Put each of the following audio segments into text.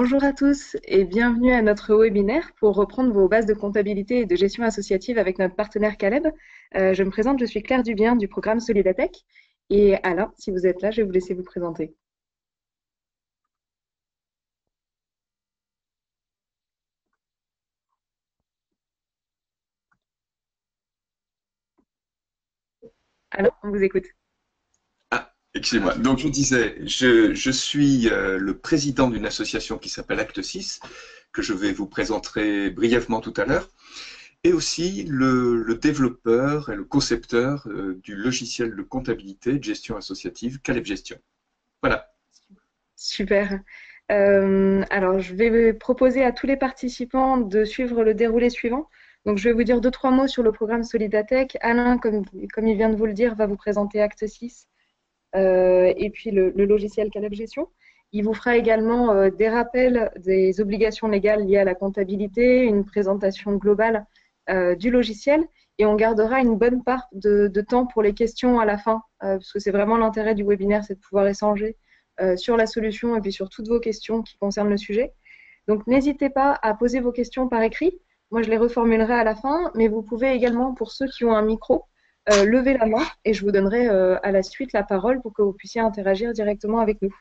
Bonjour à tous et bienvenue à notre webinaire pour reprendre vos bases de comptabilité et de gestion associative avec notre partenaire Caleb. Je me présente, je suis Claire Dubien du programme Solidatech. Et Alain, si vous êtes là, je vais vous laisser vous présenter. Alain, on vous écoute. Ah, excusez-moi. Donc, je disais, je suis le président d'une association qui s'appelle Acte 6, que je vais vous présenter brièvement tout à l'heure, et aussi le développeur et le concepteur du logiciel de comptabilité de gestion associative Caleb Gestion. Voilà. Super. Alors, je vais proposer à tous les participants de suivre le déroulé suivant. Donc, je vais vous dire deux, trois mots sur le programme Solidatech. Alain, comme il vient de vous le dire, va vous présenter Acte 6 et puis le logiciel Caleb Gestion. Il vous fera également des rappels des obligations légales liées à la comptabilité, une présentation globale du logiciel et on gardera une bonne part de temps pour les questions à la fin, parce que c'est vraiment l'intérêt du webinaire, c'est de pouvoir échanger sur la solution et puis sur toutes vos questions qui concernent le sujet. Donc n'hésitez pas à poser vos questions par écrit. Moi, je les reformulerai à la fin, mais vous pouvez également, pour ceux qui ont un micro, lever la main et je vous donnerai à la suite la parole pour que vous puissiez interagir directement avec nous.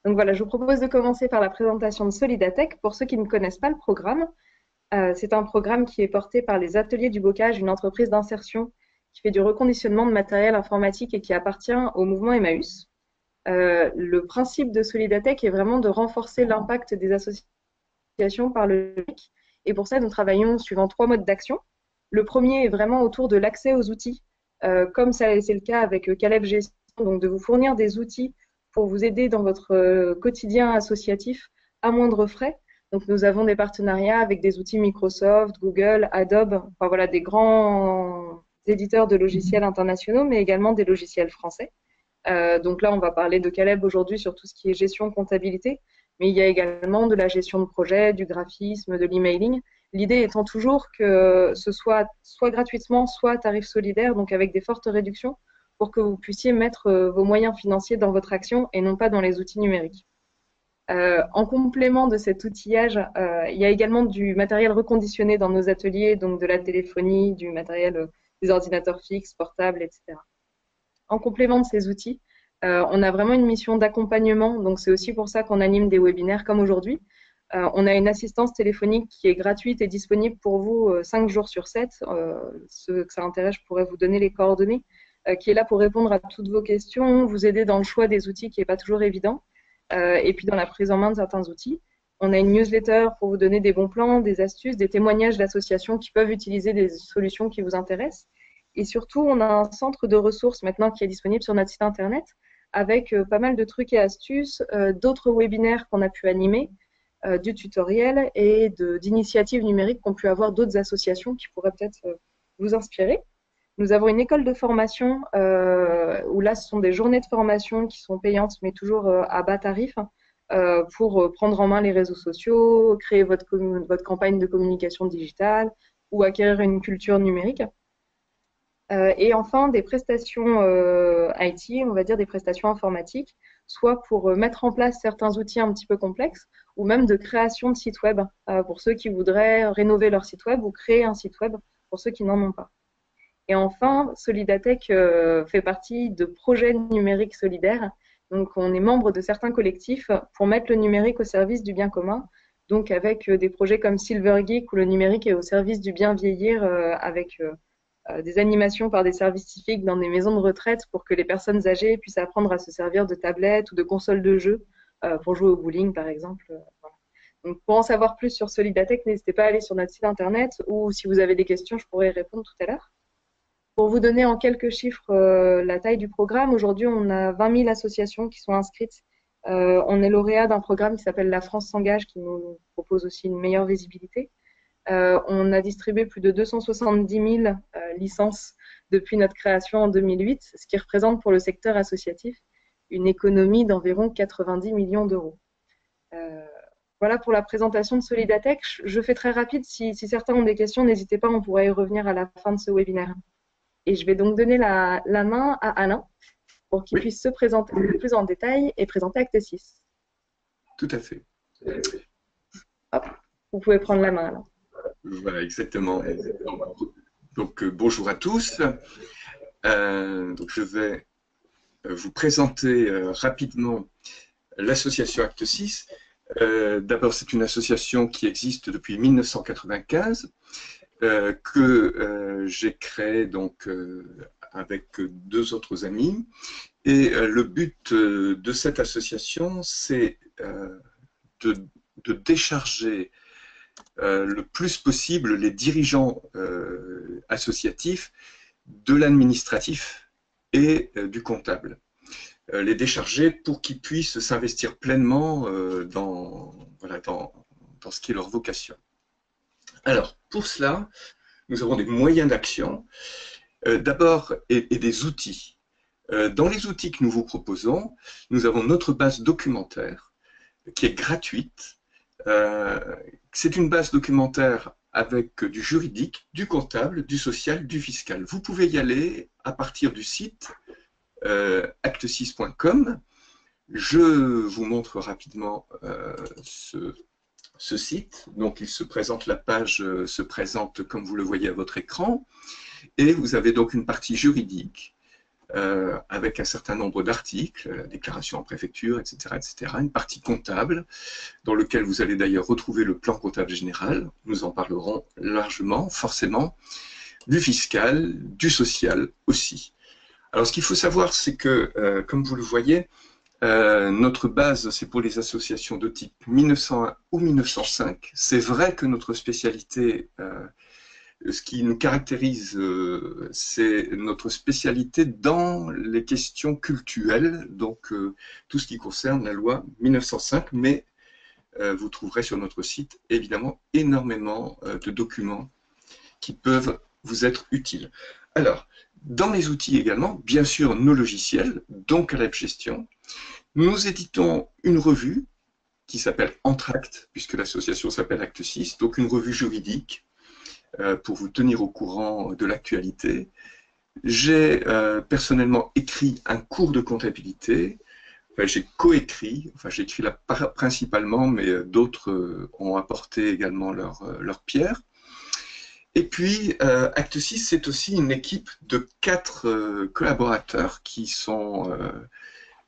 Donc voilà, je vous propose de commencer par la présentation de Solidatech. Pour ceux qui ne connaissent pas le programme, c'est un programme qui est porté par les Ateliers du Bocage, une entreprise d'insertion qui fait du reconditionnement de matériel informatique et qui appartient au mouvement Emmaüs. Le principe de Solidatech est vraiment de renforcer l'impact des associations par le numérique. Et pour ça, nous travaillons suivant trois modes d'action. Le premier est vraiment autour de l'accès aux outils, comme c'est le cas avec Caleb Gestion, donc de vous fournir des outils pour vous aider dans votre quotidien associatif à moindre frais. Donc nous avons des partenariats avec des outils Microsoft, Google, Adobe, enfin voilà, des grands éditeurs de logiciels internationaux, mais également des logiciels français. Donc là, on va parler de Caleb aujourd'hui sur tout ce qui est gestion comptabilité, mais il y a également de la gestion de projet, du graphisme, de l'emailing. L'idée étant toujours que ce soit gratuitement, soit à tarif solidaire, donc avec des fortes réductions, pour que vous puissiez mettre vos moyens financiers dans votre action et non pas dans les outils numériques. En complément de cet outillage, il y a également du matériel reconditionné dans nos ateliers, donc de la téléphonie, du matériel, des ordinateurs fixes, portables, etc. En complément de ces outils, on a vraiment une mission d'accompagnement. Donc, c'est aussi pour ça qu'on anime des webinaires comme aujourd'hui. On a une assistance téléphonique qui est gratuite et disponible pour vous 5 jours sur 7. Ceux que ça intéresse, je pourrais vous donner les coordonnées, qui est là pour répondre à toutes vos questions, vous aider dans le choix des outils qui n'est pas toujours évident, et puis dans la prise en main de certains outils. On a une newsletter pour vous donner des bons plans, des astuces, des témoignages d'associations qui peuvent utiliser des solutions qui vous intéressent. Et surtout, on a un centre de ressources maintenant qui est disponible sur notre site internet avec pas mal de trucs et astuces, d'autres webinaires qu'on a pu animer, du tutoriel et d'initiatives numériques qu'ont pu avoir d'autres associations qui pourraient peut-être vous inspirer. Nous avons une école de formation où là, ce sont des journées de formation qui sont payantes, mais toujours à bas tarif, pour prendre en main les réseaux sociaux, créer votre campagne de communication digitale ou acquérir une culture numérique. Et enfin, des prestations IT, on va dire des prestations informatiques, soit pour mettre en place certains outils un petit peu complexes, ou même de création de sites web pour ceux qui voudraient rénover leur site web ou créer un site web pour ceux qui n'en ont pas. Et enfin, Solidatech fait partie de projets numériques solidaires. Donc, on est membre de certains collectifs pour mettre le numérique au service du bien commun. Donc, avec des projets comme Silver Geek où le numérique est au service du bien vieillir avec des animations par des services civiques dans des maisons de retraite pour que les personnes âgées puissent apprendre à se servir de tablettes ou de consoles de jeux pour jouer au bowling, par exemple. Voilà. Donc, pour en savoir plus sur Solidatech, n'hésitez pas à aller sur notre site internet ou si vous avez des questions, je pourrai y répondre tout à l'heure. Pour vous donner en quelques chiffres la taille du programme, aujourd'hui, on a 20 000 associations qui sont inscrites. On est lauréat d'un programme qui s'appelle La France s'engage, qui nous propose aussi une meilleure visibilité. On a distribué plus de 270 000 licences depuis notre création en 2008, ce qui représente pour le secteur associatif une économie d'environ 90 millions d'euros. Voilà pour la présentation de Solidatech. Je fais très rapide. Si certains ont des questions, n'hésitez pas, on pourra y revenir à la fin de ce webinaire. Et je vais donc donner la main à Alain pour qu'il Oui, puisse se présenter plus en détail et présenter Acte 6. tout à fait. Hop, vous pouvez prendre la main alors. Voilà, exactement. Donc, bonjour à tous. Donc, je vais vous présenter rapidement l'association Acte 6. D'abord, c'est une association qui existe depuis 1995, que j'ai créée donc, avec deux autres amis. Et le but de cette association, c'est de, de décharger le plus possible les dirigeants associatifs de l'administratif et du comptable. Les décharger pour qu'ils puissent s'investir pleinement voilà, dans ce qui est leur vocation. Alors, pour cela, nous avons des moyens d'action, d'abord, et des outils. Dans les outils que nous vous proposons, nous avons notre base documentaire qui est gratuite. C'est une base documentaire avec du juridique, du comptable, du social, du fiscal. Vous pouvez y aller à partir du site acte6.com. Je vous montre rapidement ce site. Donc, il se présente, la page se présente comme vous le voyez à votre écran. Et vous avez donc une partie juridique avec un certain nombre d'articles, la déclaration en préfecture, etc., etc., une partie comptable, dans lequel vous allez d'ailleurs retrouver le plan comptable général. Nous en parlerons largement, forcément, du fiscal, du social aussi. Alors, ce qu'il faut savoir, c'est que, comme vous le voyez, notre base, c'est pour les associations de type 1901 ou 1905. C'est vrai que notre spécialité, ce qui nous caractérise, c'est notre spécialité dans les questions cultuelles, donc tout ce qui concerne la loi 1905, mais vous trouverez sur notre site évidemment énormément de documents qui peuvent vous être utiles. Alors, dans les outils également, bien sûr, nos logiciels, donc Caleb Gestion. Nous éditons une revue qui s'appelle Entracte, puisque l'association s'appelle Acte 6, donc une revue juridique pour vous tenir au courant de l'actualité. J'ai personnellement écrit un cours de comptabilité. Enfin, j'ai coécrit, enfin j'ai écrit principalement, mais d'autres ont apporté également leur pierre. Et puis, Acte 6, c'est aussi une équipe de 4 collaborateurs qui sont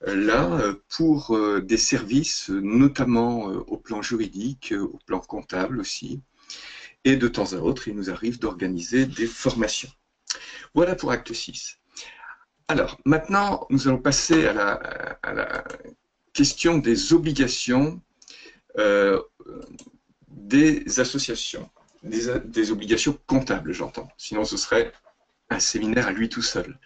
là pour des services, notamment au plan juridique, au plan comptable aussi. Et de temps à autre, il nous arrive d'organiser des formations. Voilà pour Acte 6. Alors, maintenant, nous allons passer à la question des obligations des associations, des obligations comptables, j'entends. Sinon, ce serait un séminaire à lui tout seul.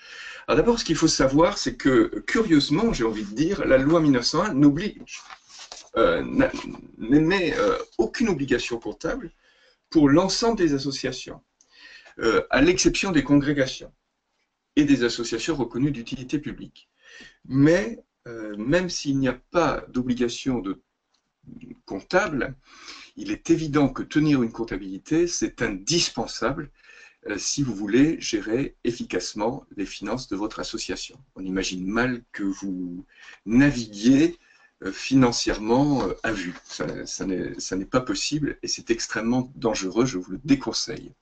Alors d'abord, ce qu'il faut savoir, c'est que, curieusement, j'ai envie de dire, la loi 1901 n'émet aucune obligation comptable pour l'ensemble des associations, à l'exception des congrégations et des associations reconnues d'utilité publique. Mais même s'il n'y a pas d'obligation comptable, il est évident que tenir une comptabilité, c'est indispensable si vous voulez gérer efficacement les finances de votre association. On imagine mal que vous naviguiez financièrement à vue. Ça n'est pas possible et c'est extrêmement dangereux, je vous le déconseille.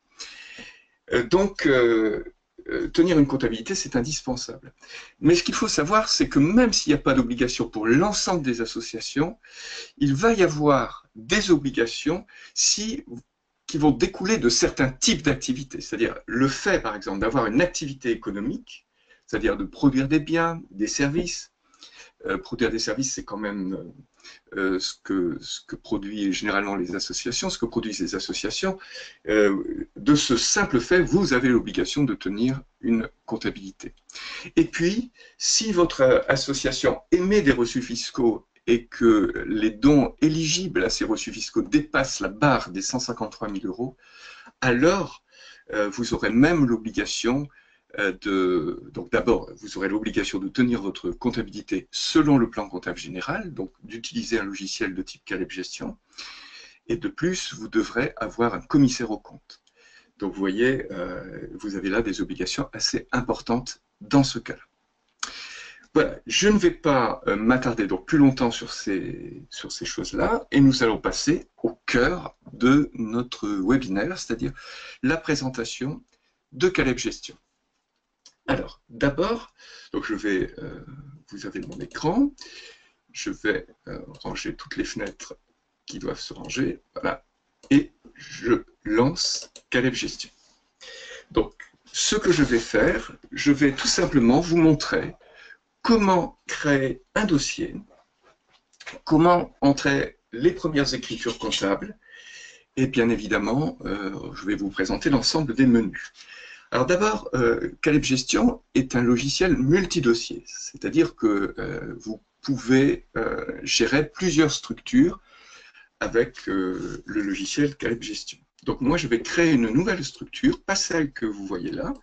Donc, tenir une comptabilité, c'est indispensable. Mais ce qu'il faut savoir, c'est que même s'il n'y a pas d'obligation pour l'ensemble des associations, il va y avoir des obligations qui vont découler de certains types d'activités. C'est-à-dire le fait, par exemple, d'avoir une activité économique, c'est-à-dire de produire des biens, des services. Produire des services, c'est quand même ce que produisent généralement les associations, ce que produisent les associations. De ce simple fait, vous avez l'obligation de tenir une comptabilité. Et puis, si votre association émet des reçus fiscaux et que les dons éligibles à ces reçus fiscaux dépassent la barre des 153 000 €, alors vous aurez même l'obligation donc d'abord, vous aurez l'obligation de tenir votre comptabilité selon le plan comptable général, donc d'utiliser un logiciel de type Caleb Gestion, et de plus, vous devrez avoir un commissaire aux comptes. Donc vous voyez, vous avez là des obligations assez importantes dans ce cas-là. voilà, je ne vais pas m'attarder donc plus longtemps sur ces choses-là, et nous allons passer au cœur de notre webinaire, c'est-à-dire la présentation de Caleb Gestion. Alors, d'abord, donc vous avez mon écran, je vais ranger toutes les fenêtres qui doivent se ranger, voilà, et je lance Caleb Gestion. Donc, ce que je vais faire, je vais tout simplement vous montrer comment créer un dossier, comment entrer les premières écritures comptables, et bien évidemment, je vais vous présenter l'ensemble des menus. Alors d'abord, Caleb Gestion est un logiciel multidossier, c'est-à-dire que vous pouvez gérer plusieurs structures avec le logiciel Caleb Gestion. Donc moi, je vais créer une nouvelle structure, pas celle que vous voyez là,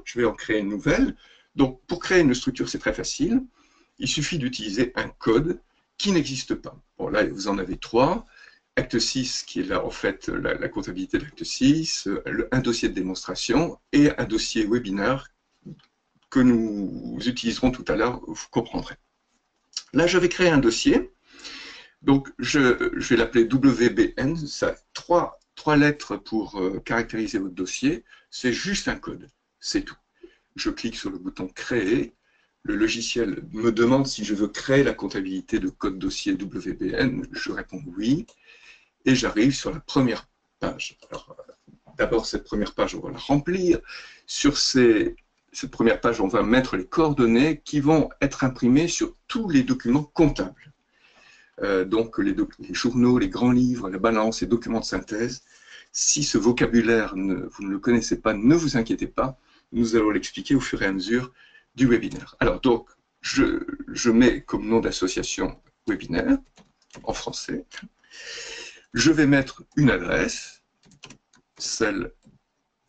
je vais en créer une nouvelle. Donc pour créer une structure, c'est très facile, il suffit d'utiliser un code qui n'existe pas. Bon là, vous en avez 3. Acte 6, qui est là en fait la comptabilité d'acte 6, un dossier de démonstration et un dossier webinaire que nous utiliserons tout à l'heure, vous comprendrez. Là, je vais créer un dossier. Donc, je vais l'appeler WBN. Ça a trois lettres pour caractériser votre dossier. C'est juste un code. C'est tout. Je clique sur le bouton Créer. Le logiciel me demande si je veux créer la comptabilité de code dossier WBN. Je réponds oui. Et j'arrive sur la première page. Alors, d'abord, cette première page, on va la remplir. Sur cette première page, on va mettre les coordonnées qui vont être imprimées sur tous les documents comptables. Donc, les journaux, les grands livres, la balance, les documents de synthèse. Si ce vocabulaire, vous ne le connaissez pas, ne vous inquiétez pas. Nous allons l'expliquer au fur et à mesure du webinaire. Alors, donc, je mets comme nom d'association webinaire, en français. Je vais mettre une adresse, celle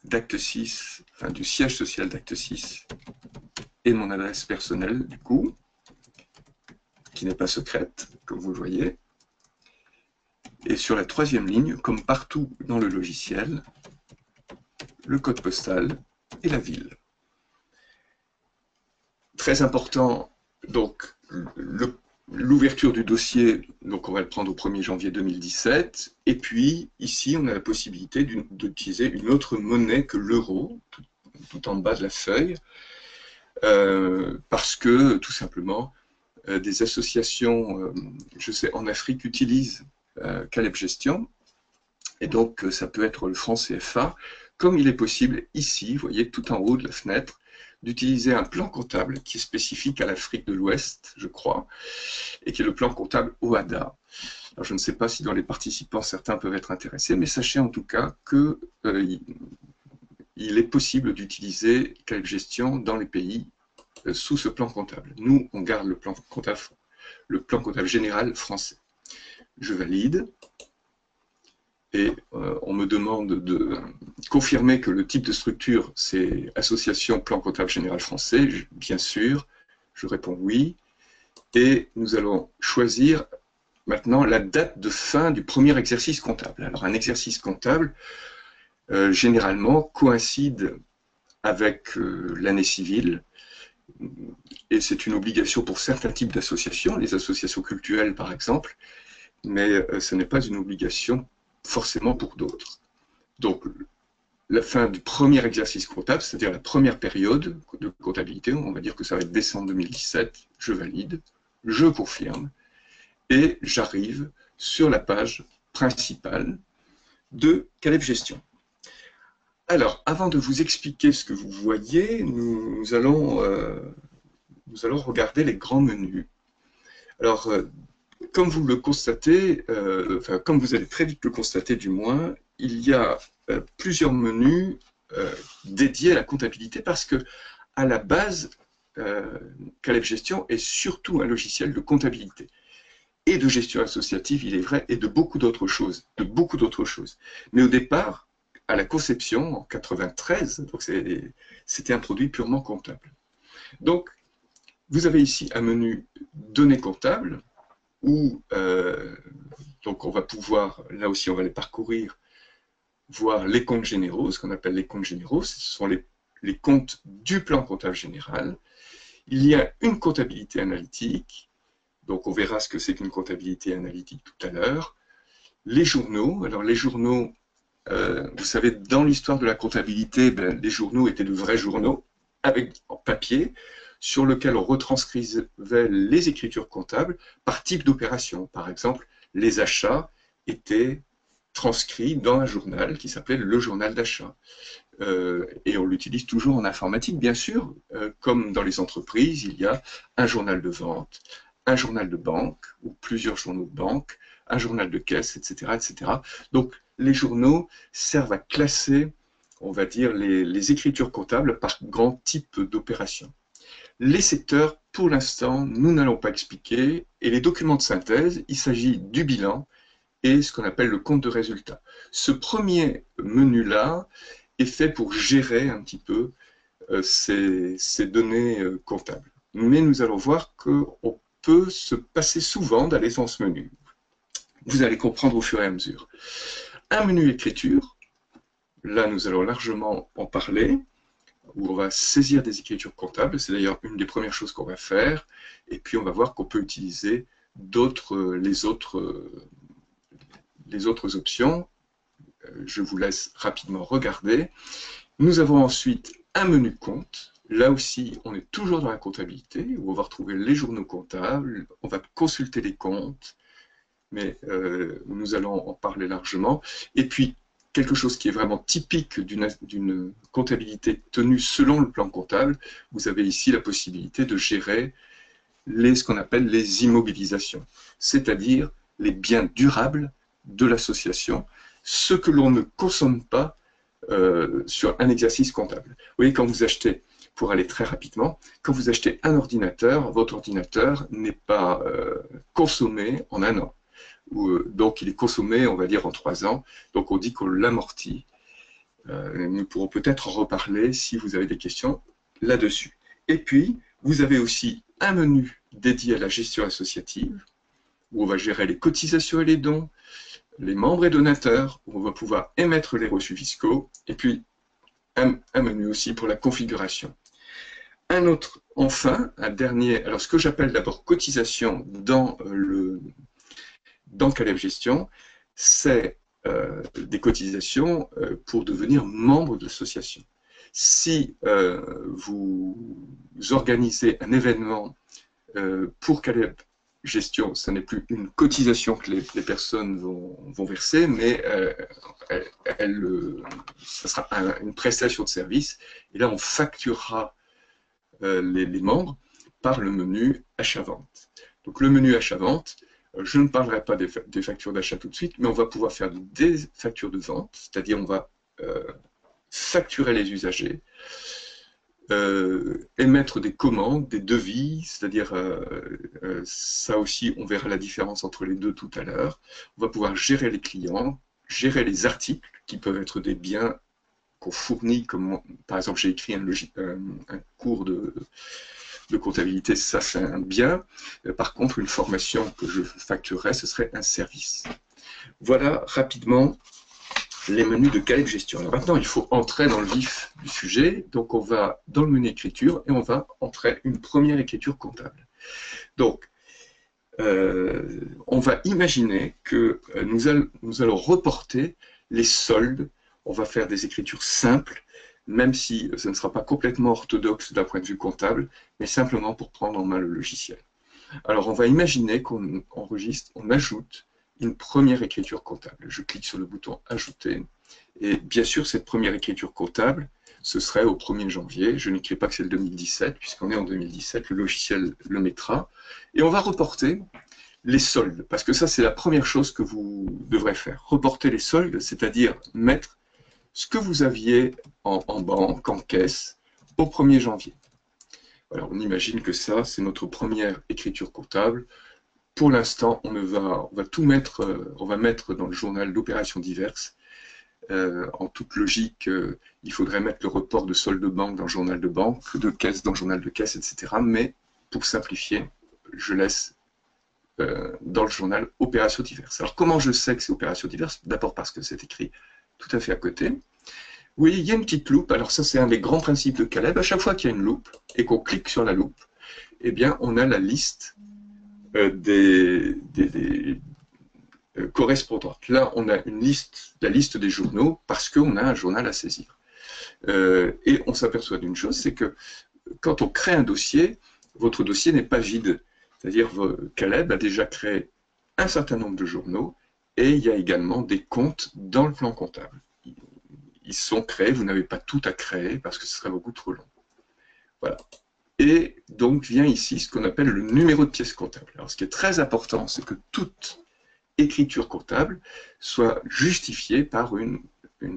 d'acte 6, enfin du siège social d'acte 6, et mon adresse personnelle, du coup, qui n'est pas secrète, comme vous le voyez. Et sur la troisième ligne, comme partout dans le logiciel, le code postal et la ville. Très important, donc, l'ouverture du dossier, donc on va le prendre au 1er janvier 2017, et puis ici on a la possibilité d'utiliser une autre monnaie que l'euro, tout en bas de la feuille, parce que tout simplement des associations, je sais en Afrique, utilisent Caleb Gestion, et donc ça peut être le franc CFA, comme il est possible ici, vous voyez tout en haut de la fenêtre, d'utiliser un plan comptable qui est spécifique à l'Afrique de l'Ouest, je crois, et qui est le plan comptable OHADA. Alors, je ne sais pas si dans les participants, certains peuvent être intéressés, mais sachez en tout cas qu'il est possible d'utiliser Caleb Gestion dans les pays sous ce plan comptable. Nous, on garde le plan comptable général français. Je valide. Et on me demande de confirmer que le type de structure, c'est Association Plan Comptable Général Français. Bien sûr, je réponds oui. Et nous allons choisir maintenant la date de fin du premier exercice comptable. Alors, un exercice comptable, généralement, coïncide avec l'année civile. Et c'est une obligation pour certains types d'associations, les associations cultuelles par exemple, mais ce n'est pas une obligation forcément pour d'autres. Donc, la fin du premier exercice comptable, c'est-à-dire la première période de comptabilité, on va dire que ça va être décembre 2017, je valide, je confirme, et j'arrive sur la page principale de Caleb Gestion. Alors, avant de vous expliquer ce que vous voyez, nous allons regarder les grands menus. Alors, comme vous le constatez, enfin, comme vous allez très vite le constater du moins, il y a plusieurs menus dédiés à la comptabilité parce que, à la base, Caleb Gestion est surtout un logiciel de comptabilité et de gestion associative, il est vrai, et de beaucoup d'autres choses, Mais au départ, à la conception, en 93, c'était un produit purement comptable. Donc, vous avez ici un menu données comptables, où donc on va pouvoir, là aussi on va les parcourir, voir les comptes généraux, ce qu'on appelle les comptes généraux, ce sont les comptes du plan comptable général. Il y a une comptabilité analytique, donc on verra ce que c'est qu'une comptabilité analytique tout à l'heure. Les journaux, alors les journaux, vous savez, dans l'histoire de la comptabilité, ben, les journaux étaient de vrais journaux, avec en papier, sur lequel on retranscrivait les écritures comptables par type d'opération. Par exemple, les achats étaient transcrits dans un journal qui s'appelait le journal d'achat. Et on l'utilise toujours en informatique, bien sûr, comme dans les entreprises, il y a un journal de vente, un journal de banque, ou plusieurs journaux de banque, un journal de caisse, etc., etc. Donc, les journaux servent à classer, on va dire, les écritures comptables par grand type d'opération. Les secteurs, pour l'instant, nous n'allons pas expliquer, et les documents de synthèse, il s'agit du bilan et ce qu'on appelle le compte de résultat. Ce premier menu-là est fait pour gérer un petit peu ces données comptables. Mais nous allons voir qu'on peut se passer souvent d'aller dans ce menu. Vous allez comprendre au fur et à mesure. Un menu écriture, là nous allons largement en parler, où on va saisir des écritures comptables, c'est d'ailleurs une des premières choses qu'on va faire, et puis on va voir qu'on peut utiliser les autres options. Je vous laisse rapidement regarder. Nous avons ensuite un menu compte. Là aussi, on est toujours dans la comptabilité, où on va retrouver les journaux comptables, on va consulter les comptes, mais nous allons en parler largement. Et puis, quelque chose qui est vraiment typique d'une comptabilité tenue selon le plan comptable, vous avez ici la possibilité de gérer ce qu'on appelle les immobilisations, c'est-à-dire les biens durables de l'association, ce que l'on ne consomme pas sur un exercice comptable. Vous voyez, quand vous achetez, pour aller très rapidement, quand vous achetez un ordinateur, votre ordinateur n'est pas consommé en un an. Donc il est consommé, on va dire, en 3 ans. Donc on dit qu'on l'amortit. Nous pourrons peut-être en reparler si vous avez des questions là-dessus. Et puis, vous avez aussi un menu dédié à la gestion associative, où on va gérer les cotisations et les dons, les membres et donateurs, où on va pouvoir émettre les reçus fiscaux, et puis un menu aussi pour la configuration. Un autre, enfin, un dernier, alors ce que j'appelle d'abord cotisation dans Caleb Gestion, c'est des cotisations pour devenir membre de l'association. Si vous organisez un événement pour Caleb Gestion, ce n'est plus une cotisation que les personnes vont verser, mais ça sera une prestation de service. Et là, on facturera les membres par le menu achat-vente. Donc le menu achat-vente, je ne parlerai pas des factures d'achat tout de suite, mais on va pouvoir faire des factures de vente, c'est-à-dire on va facturer les usagers, émettre des commandes, des devis, c'est-à-dire ça aussi on verra la différence entre les deux tout à l'heure. On va pouvoir gérer les clients, gérer les articles qui peuvent être des biens qu'on fournit, comme par exemple j'ai écrit un cours de comptabilité, ça c'est un bien. Par contre, une formation que je facturerais, ce serait un service. Voilà rapidement les menus de Caleb Gestion. Alors maintenant, il faut entrer dans le vif du sujet. Donc, on va dans le menu écriture et on va entrer une première écriture comptable. Donc, on va imaginer que nous allons reporter les soldes. On va faire des écritures simples, même si ce ne sera pas complètement orthodoxe d'un point de vue comptable, mais simplement pour prendre en main le logiciel. Alors, on va imaginer qu'on enregistre, on ajoute une première écriture comptable. Je clique sur le bouton « Ajouter ». Et bien sûr, cette première écriture comptable, ce serait au 1er janvier. Je n'écris pas que c'est le 2017, puisqu'on est en 2017, le logiciel le mettra. Et on va reporter les soldes, parce que ça, c'est la première chose que vous devrez faire. Reporter les soldes, c'est-à-dire mettre ce que vous aviez en banque, en caisse, au 1er janvier. Alors, on imagine que ça, c'est notre première écriture comptable. Pour l'instant, on va tout mettre, on va mettre dans le journal d'opérations diverses. En toute logique, il faudrait mettre le report de solde de banque dans le journal de banque, de caisse dans le journal de caisse, etc. Mais pour simplifier, je laisse dans le journal opérations diverses. Alors comment je sais que c'est opérations diverses? D'abord parce que c'est écrit tout à fait à côté. Oui, il y a une petite loupe. Alors ça, c'est un des grands principes de Caleb. À chaque fois qu'il y a une loupe et qu'on clique sur la loupe, eh bien, on a la liste des correspondantes. Là, on a la liste des journaux parce qu'on a un journal à saisir. Et on s'aperçoit d'une chose, c'est que quand on crée un dossier, votre dossier n'est pas vide. C'est-à-dire Caleb a déjà créé un certain nombre de journaux et il y a également des comptes dans le plan comptable. Ils sont créés, vous n'avez pas tout à créer parce que ce serait beaucoup trop long. Voilà. Et donc vient ici ce qu'on appelle le numéro de pièce comptable. Alors ce qui est très important, c'est que toute écriture comptable soit justifiée par une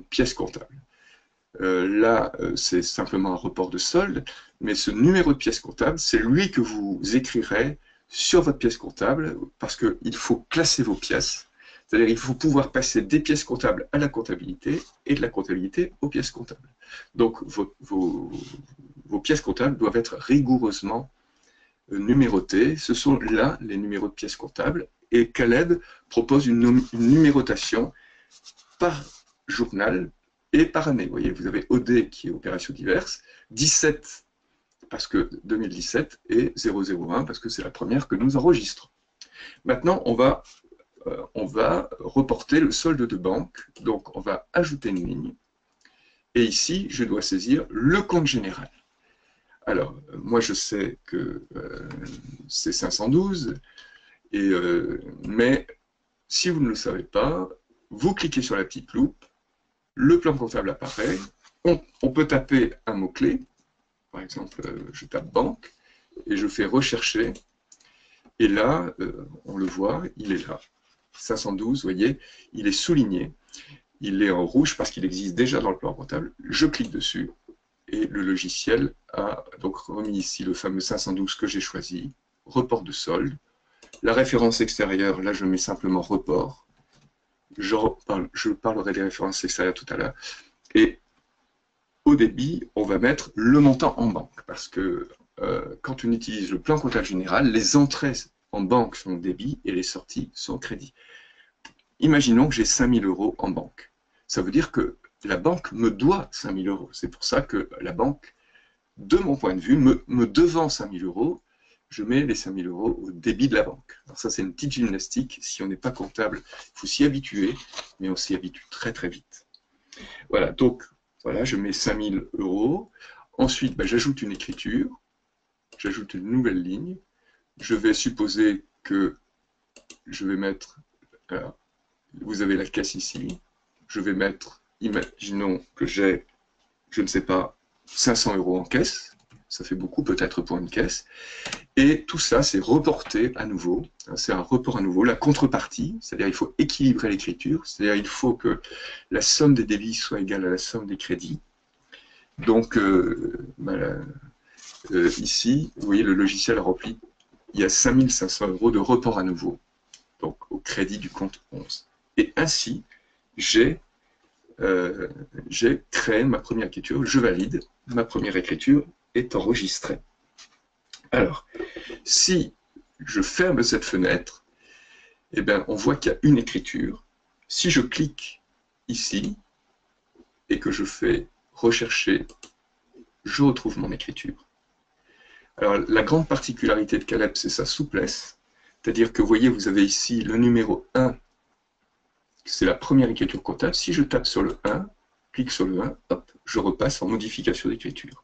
pièce comptable. Là, c'est simplement un report de solde, mais ce numéro de pièce comptable, c'est lui que vous écrirez sur votre pièce comptable, parce qu'il faut classer vos pièces. C'est-à-dire qu'il faut pouvoir passer des pièces comptables à la comptabilité et de la comptabilité aux pièces comptables. Donc, vos pièces comptables doivent être rigoureusement numérotées. Ce sont là les numéros de pièces comptables. Et Caleb propose une numérotation par journal et par année. Vous voyez, vous avez OD qui est opération diverses, 17 parce que 2017 et 001 parce que c'est la première que nous enregistrons. Maintenant, on va reporter le solde de banque. Donc, on va ajouter une ligne. Et ici, je dois saisir le compte général. Alors, moi, je sais que c'est 512, mais si vous ne le savez pas, vous cliquez sur la petite loupe, le plan comptable apparaît, on peut taper un mot-clé, par exemple, je tape banque, et je fais rechercher, et là, on le voit, il est là. 512, vous voyez, il est souligné, il est en rouge parce qu'il existe déjà dans le plan comptable. Je clique dessus, et le logiciel a donc remis ici le fameux 512 que j'ai choisi, report de solde. La référence extérieure, là, je mets simplement report. Je parlerai des références extérieures tout à l'heure. Et au débit, on va mettre le montant en banque, parce que quand on utilise le plan comptable général, les entrées en banque sont débit et les sorties sont crédit. Imaginons que j'ai 5 000 € en banque. Ça veut dire que la banque me doit 5 000 €. C'est pour ça que la banque, de mon point de vue, me devant 5 000 €, je mets les 5 000 € au débit de la banque. Alors ça, c'est une petite gymnastique. Si on n'est pas comptable, il faut s'y habituer, mais on s'y habitue très très vite. Voilà, donc voilà, je mets 5 000 €. Ensuite, j'ajoute une écriture, j'ajoute une nouvelle ligne. Je vais supposer que je vais mettre, alors, vous avez la caisse ici, je vais mettre, imaginons que j'ai, je ne sais pas, 500 € en caisse, ça fait beaucoup peut-être pour une caisse, et tout ça c'est reporté à nouveau, c'est un report à nouveau, la contrepartie, c'est-à-dire il faut équilibrer l'écriture, c'est-à-dire il faut que la somme des débits soit égale à la somme des crédits. Donc ici, vous voyez le logiciel a rempli, il y a 5 500 € de report à nouveau, donc au crédit du compte 11. Et ainsi, j'ai créé ma première écriture, je valide, ma première écriture est enregistrée. Alors, si je ferme cette fenêtre, eh bien, on voit qu'il y a une écriture. Si je clique ici et que je fais rechercher, je retrouve mon écriture. Alors, la grande particularité de Caleb, c'est sa souplesse. C'est-à-dire que, vous voyez, vous avez ici le numéro 1, c'est la première écriture comptable. Si je tape sur le 1, clique sur le 1, hop, je repasse en modification d'écriture.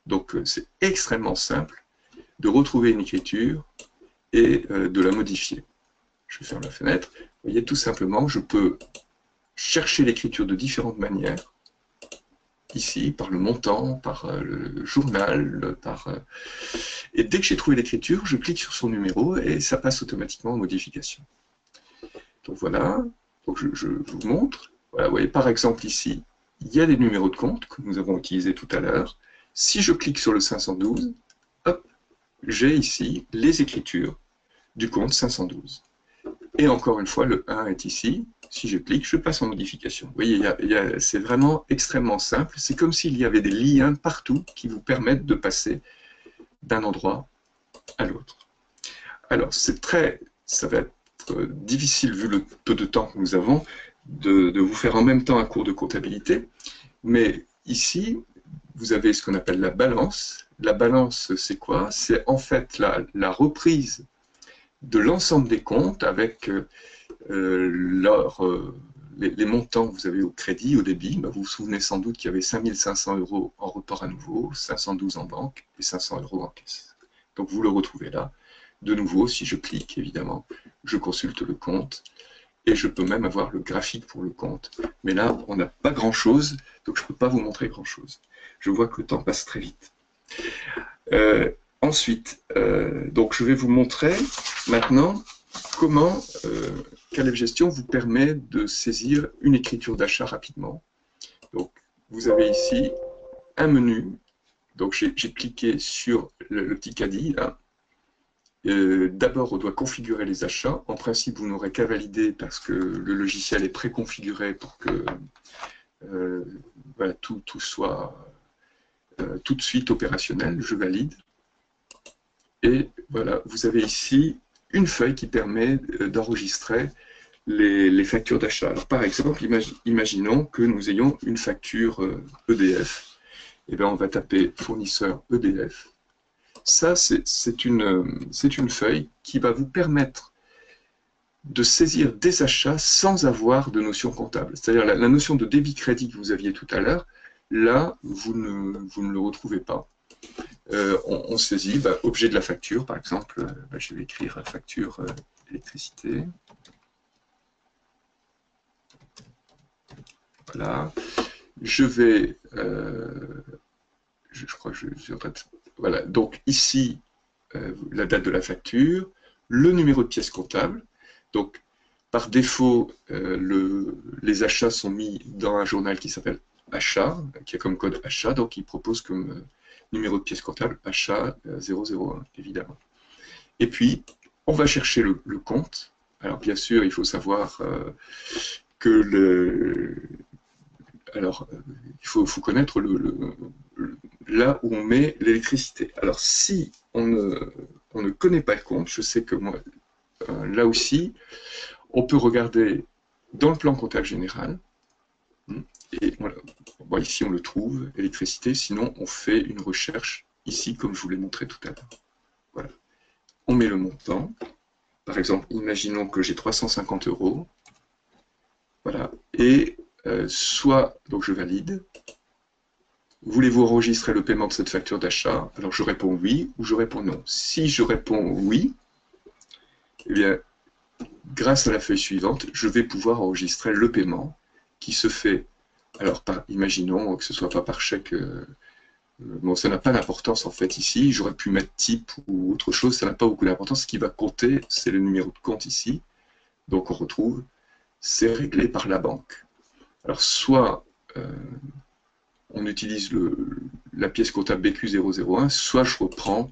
Donc, c'est extrêmement simple de retrouver une écriture et de la modifier. Je ferme la fenêtre. Vous voyez, tout simplement, je peux chercher l'écriture de différentes manières. Ici, par le montant, par le journal, et dès que j'ai trouvé l'écriture, je clique sur son numéro et ça passe automatiquement en modification. Donc voilà, donc je vous montre. Voilà, vous voyez, par exemple ici, il y a les numéros de compte que nous avons utilisés tout à l'heure. Si je clique sur le 512, hop, j'ai ici les écritures du compte 512. Et encore une fois, le 1 est ici. Si je clique, je passe en modification. Vous voyez, c'est vraiment extrêmement simple. C'est comme s'il y avait des liens partout qui vous permettent de passer d'un endroit à l'autre. Alors, ça va être difficile, vu le peu de temps que nous avons, de vous faire en même temps un cours de comptabilité. Mais ici, vous avez ce qu'on appelle la balance. La balance, c'est quoi? C'est en fait la reprise de l'ensemble des comptes avec les montants que vous avez au crédit, au débit. Vous vous souvenez sans doute qu'il y avait 5 500 € en report à nouveau, 512 en banque et 500 € en caisse. Donc vous le retrouvez là. De nouveau, si je clique, évidemment, je consulte le compte et je peux même avoir le graphique pour le compte. Mais là, on n'a pas grand-chose, donc je ne peux pas vous montrer grand-chose. Je vois que le temps passe très vite. Ensuite, donc je vais vous montrer maintenant comment Caleb Gestion vous permet de saisir une écriture d'achat rapidement. Donc, vous avez ici un menu. Donc, j'ai cliqué sur le petit caddie là. D'abord, on doit configurer les achats. En principe, vous n'aurez qu'à valider parce que le logiciel est préconfiguré pour que voilà, tout soit tout de suite opérationnel. Je valide. Et voilà, vous avez ici une feuille qui permet d'enregistrer les factures d'achat. Alors, par exemple, imaginons que nous ayons une facture EDF. Eh bien, on va taper fournisseur EDF. Ça, c'est une feuille qui va vous permettre de saisir des achats sans avoir de notion comptable. C'est-à-dire la notion de débit-crédit que vous aviez tout à l'heure, là, vous ne le retrouvez pas. On saisit objet de la facture, par exemple, je vais écrire facture d'électricité. Voilà. Je vais, je crois que je suis en train de... Voilà, donc ici, la date de la facture, le numéro de pièce comptable. Donc, par défaut, les achats sont mis dans un journal qui s'appelle achat, qui a comme code achat, donc il propose comme numéro de pièce comptable achat 001, évidemment. Et puis, on va chercher le compte. Alors, bien sûr, il faut savoir que il faut connaître là où on met l'électricité. Alors, si on ne connaît pas le compte, je sais que moi, là aussi, on peut regarder dans le plan comptable général, et voilà, bon, ici on le trouve, électricité, sinon on fait une recherche ici, comme je vous l'ai montré tout à l'heure. Voilà. On met le montant, par exemple, imaginons que j'ai 350 €, voilà, et soit, donc je valide, voulez-vous enregistrer le paiement de cette facture d'achat? Alors je réponds oui ou je réponds non. Si je réponds oui, eh bien, grâce à la feuille suivante, je vais pouvoir enregistrer le paiement qui se fait, alors imaginons que ce ne soit pas par chèque, bon, ça n'a pas d'importance en fait ici, j'aurais pu mettre type ou autre chose, ça n'a pas beaucoup d'importance, ce qui va compter, c'est le numéro de compte ici, donc on retrouve, c'est réglé par la banque. Alors soit on utilise la pièce comptable BQ001, soit je reprends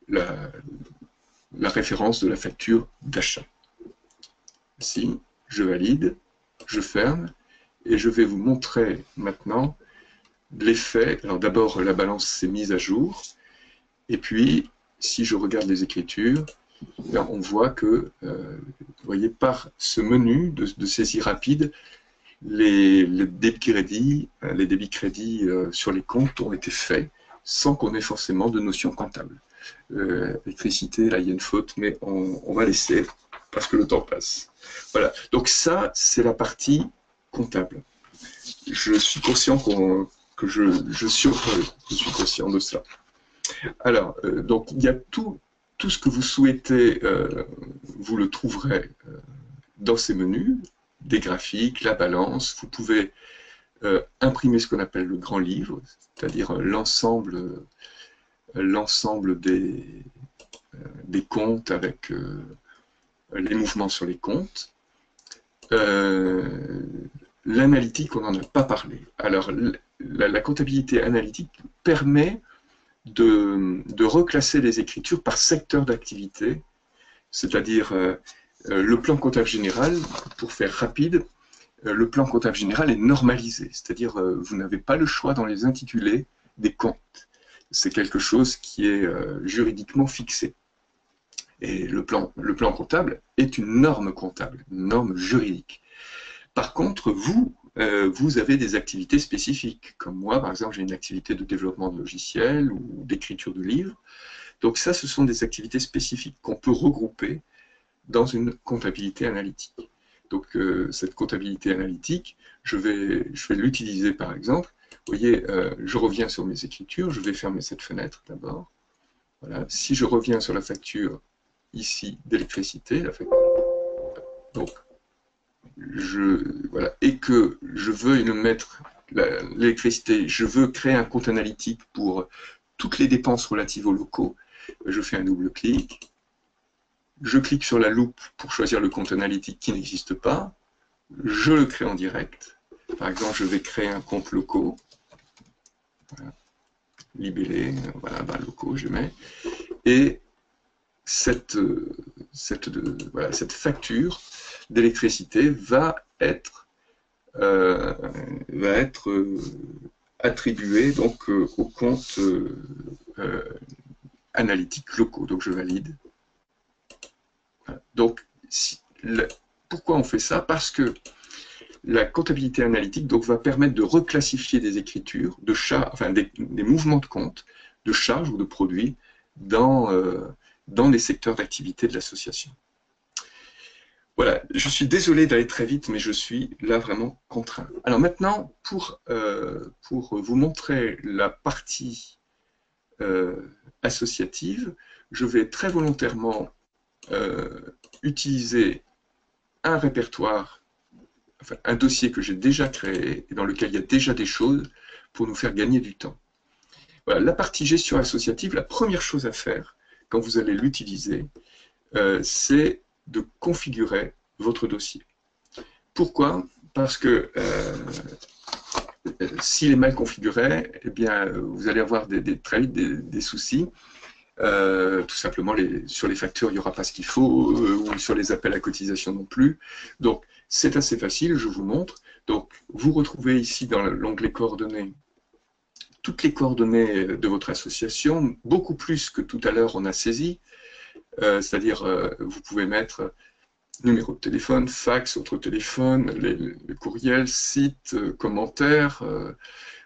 la référence de la facture d'achat. Ici, je valide, je ferme, et je vais vous montrer maintenant l'effet. Alors d'abord, la balance s'est mise à jour, et puis, si je regarde les écritures, on voit que, vous voyez, par ce menu de saisie rapide, les débits crédits sur les comptes ont été faits sans qu'on ait forcément de notion comptable. Électricité, là il y a une faute, mais on va laisser parce que le temps passe. Voilà, donc ça c'est la partie comptable. Je suis conscient que je suis conscient de cela. Alors, donc il y a tout ce que vous souhaitez, vous le trouverez dans ces menus, des graphiques, la balance, vous pouvez imprimer ce qu'on appelle le grand livre, c'est-à-dire l'ensemble des comptes avec les mouvements sur les comptes. L'analytique, on n'en a pas parlé. Alors, la comptabilité analytique permet de reclasser les écritures par secteur d'activité, c'est-à-dire le plan comptable général, pour faire rapide, le plan comptable général est normalisé, c'est-à-dire vous n'avez pas le choix dans les intitulés des comptes. C'est quelque chose qui est juridiquement fixé. Et le plan comptable est une norme comptable, une norme juridique. Par contre, vous, vous avez des activités spécifiques. Comme moi, par exemple, j'ai une activité de développement de logiciels ou d'écriture de livres. Donc ça, ce sont des activités spécifiques qu'on peut regrouper dans une comptabilité analytique. Donc cette comptabilité analytique, je vais l'utiliser par exemple. Vous voyez, je reviens sur mes écritures, je vais fermer cette fenêtre d'abord. Voilà. Si je reviens sur la facture ici d'électricité, donc voilà, et que je veuille le mettre l'électricité, je veux créer un compte analytique pour toutes les dépenses relatives aux locaux, je fais un double clic. Je clique sur la loupe pour choisir le compte analytique qui n'existe pas. Je le crée en direct. Par exemple, je vais créer un compte locaux. Voilà. Libellé, voilà, locaux, je mets. Et cette facture d'électricité va être attribuée donc, aux comptes analytiques locaux. Donc, je valide. Donc, pourquoi on fait ça? Parce que la comptabilité analytique donc, va permettre de reclassifier des écritures, enfin, des mouvements de compte, de charges ou de produits dans les secteurs d'activité de l'association. Voilà, je suis désolé d'aller très vite, mais je suis là vraiment contraint. Alors maintenant, pour vous montrer la partie associative, je vais très volontairement utiliser un répertoire, enfin, un dossier que j'ai déjà créé et dans lequel il y a déjà des choses pour nous faire gagner du temps. Voilà, la partie gestion associative, la première chose à faire quand vous allez l'utiliser, c'est de configurer votre dossier. Pourquoi? Parce que s'il est mal configuré, eh bien, vous allez avoir très vite des soucis. Tout simplement, sur les factures, il n'y aura pas ce qu'il faut, ou sur les appels à cotisation non plus. Donc, c'est assez facile, je vous montre. Donc, vous retrouvez ici dans l'onglet coordonnées, toutes les coordonnées de votre association, beaucoup plus que tout à l'heure on a saisi. C'est-à-dire, vous pouvez mettre numéro de téléphone, fax, autre téléphone, les courriels, sites, commentaires.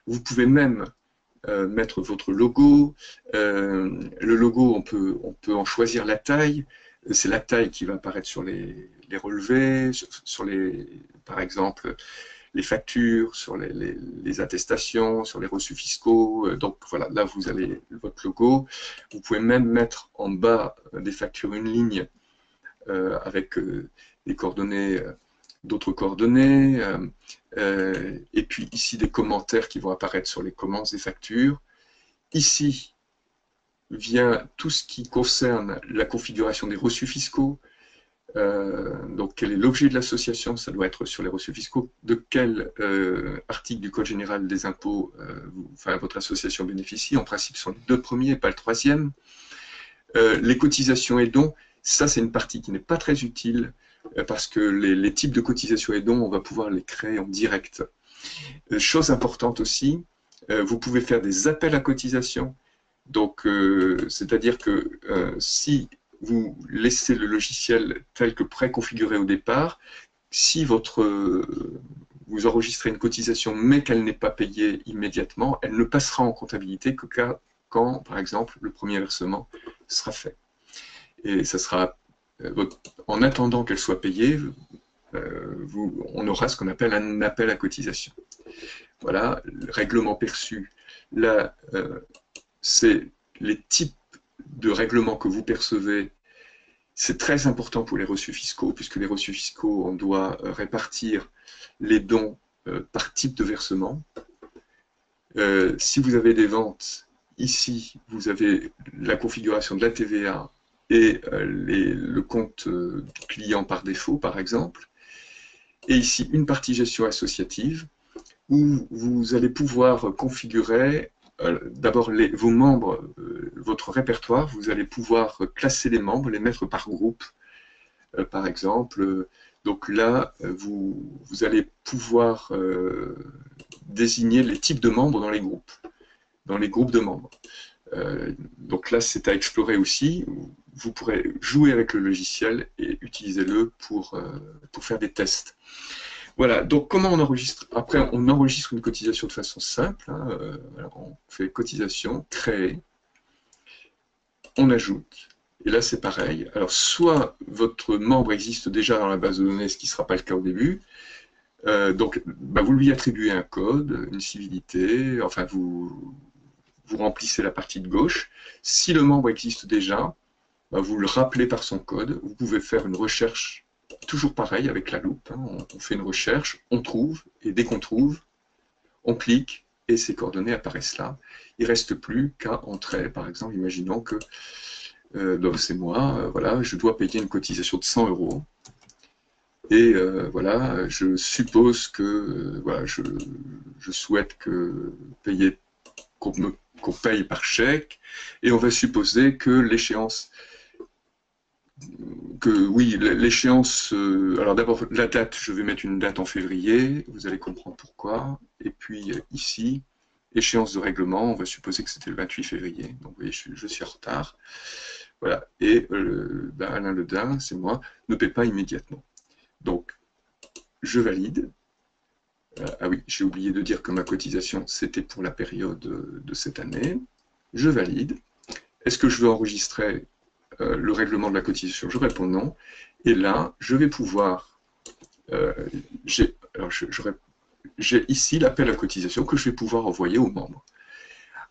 Vous pouvez même mettre votre logo. Le logo, on peut en choisir la taille. C'est la taille qui va apparaître sur les relevés, par exemple, les factures, sur les attestations, sur les reçus fiscaux. Donc voilà, là vous avez votre logo. Vous pouvez même mettre en bas des factures une ligne avec des coordonnées, d'autres coordonnées, et puis ici des commentaires qui vont apparaître sur les commandes des factures. Ici vient tout ce qui concerne la configuration des reçus fiscaux. Donc quel est l'objet de l'association? Ça doit être sur les reçus fiscaux. De quel article du Code général des impôts votre association bénéficie? En principe, ce sont les deux premiers et pas le troisième. Les cotisations et dons, ça c'est une partie qui n'est pas très utile parce que les types de cotisations et dons, on va pouvoir les créer en direct. Chose importante aussi, vous pouvez faire des appels à cotisation. Donc, c'est-à-dire que si vous laissez le logiciel tel que préconfiguré au départ, si vous enregistrez une cotisation mais qu'elle n'est pas payée immédiatement, elle ne passera en comptabilité que quand, par exemple, le premier versement sera fait. Et ça sera, en attendant qu'elle soit payée, on aura ce qu'on appelle un appel à cotisation. Voilà, le règlement perçu. Là, c'est les types de règlements que vous percevez. C'est très important pour les reçus fiscaux, puisque les reçus fiscaux, on doit répartir les dons par type de versement. Si vous avez des ventes, ici, vous avez la configuration de la TVA et le compte client par défaut, par exemple. Et ici, une partie gestion associative, où vous allez pouvoir configurer d'abord vos membres, votre répertoire. Vous allez pouvoir classer les membres, les mettre par groupe, par exemple. Donc là, vous allez pouvoir désigner les types de membres dans les groupes de membres. Donc là, c'est à explorer aussi. Vous pourrez jouer avec le logiciel et utiliser-le pour faire des tests. Voilà, donc comment on enregistre? Après, on enregistre une cotisation de façon simple. Hein, voilà, on fait cotisation, créer, on ajoute. Et là, c'est pareil. Alors, soit votre membre existe déjà dans la base de données, ce qui ne sera pas le cas au début. Donc, bah, vous lui attribuez un code, une civilité, enfin, vous remplissez la partie de gauche. Si le membre existe déjà, bah, vous le rappelez par son code. Vous pouvez faire une recherche, toujours pareil, avec la loupe. Hein. On fait une recherche, on trouve, et dès qu'on trouve, on clique, et ces coordonnées apparaissent là. Il ne reste plus qu'à entrer, par exemple, imaginons que donc c'est moi, voilà, je dois payer une cotisation de 100 euros. Et voilà, je suppose que voilà, je souhaite qu'on paye par chèque, et on va supposer que l'échéance, oui, l'échéance, alors d'abord la date, je vais mettre une date en février, vous allez comprendre pourquoi, et puis ici, échéance de règlement, on va supposer que c'était le 28 février, donc vous voyez, je suis en retard, voilà, et ben Alain Ledin, c'est moi, ne paie pas immédiatement. Donc, je valide. Ah oui, j'ai oublié de dire que ma cotisation, c'était pour la période de cette année. Je valide. Est-ce que je veux enregistrer le règlement de la cotisation? Je réponds non. Et là, je vais pouvoir... j'ai ici l'appel à cotisation que je vais pouvoir envoyer aux membres.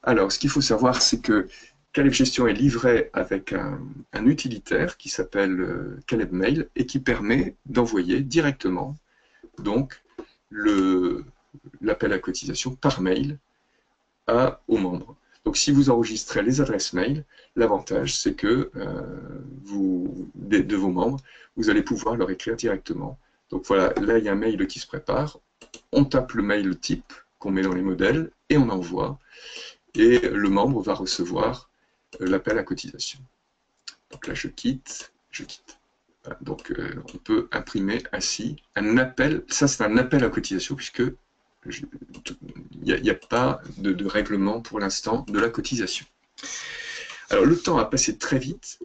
Alors, ce qu'il faut savoir, c'est que Caleb Gestion est livré avec un utilitaire qui s'appelle Caleb Mail et qui permet d'envoyer directement donc l'appel à cotisation par mail aux membres. Donc si vous enregistrez les adresses mail, l'avantage c'est que de vos membres, vous allez pouvoir leur écrire directement. Donc voilà, là il y a un mail qui se prépare, on tape le mail type qu'on met dans les modèles et on envoie, et le membre va recevoir l'appel à cotisation. Donc là je quitte. Voilà, donc on peut imprimer ainsi un appel, ça c'est un appel à cotisation puisque il n'y a pas de règlement pour l'instant de la cotisation. Alors le temps a passé très vite,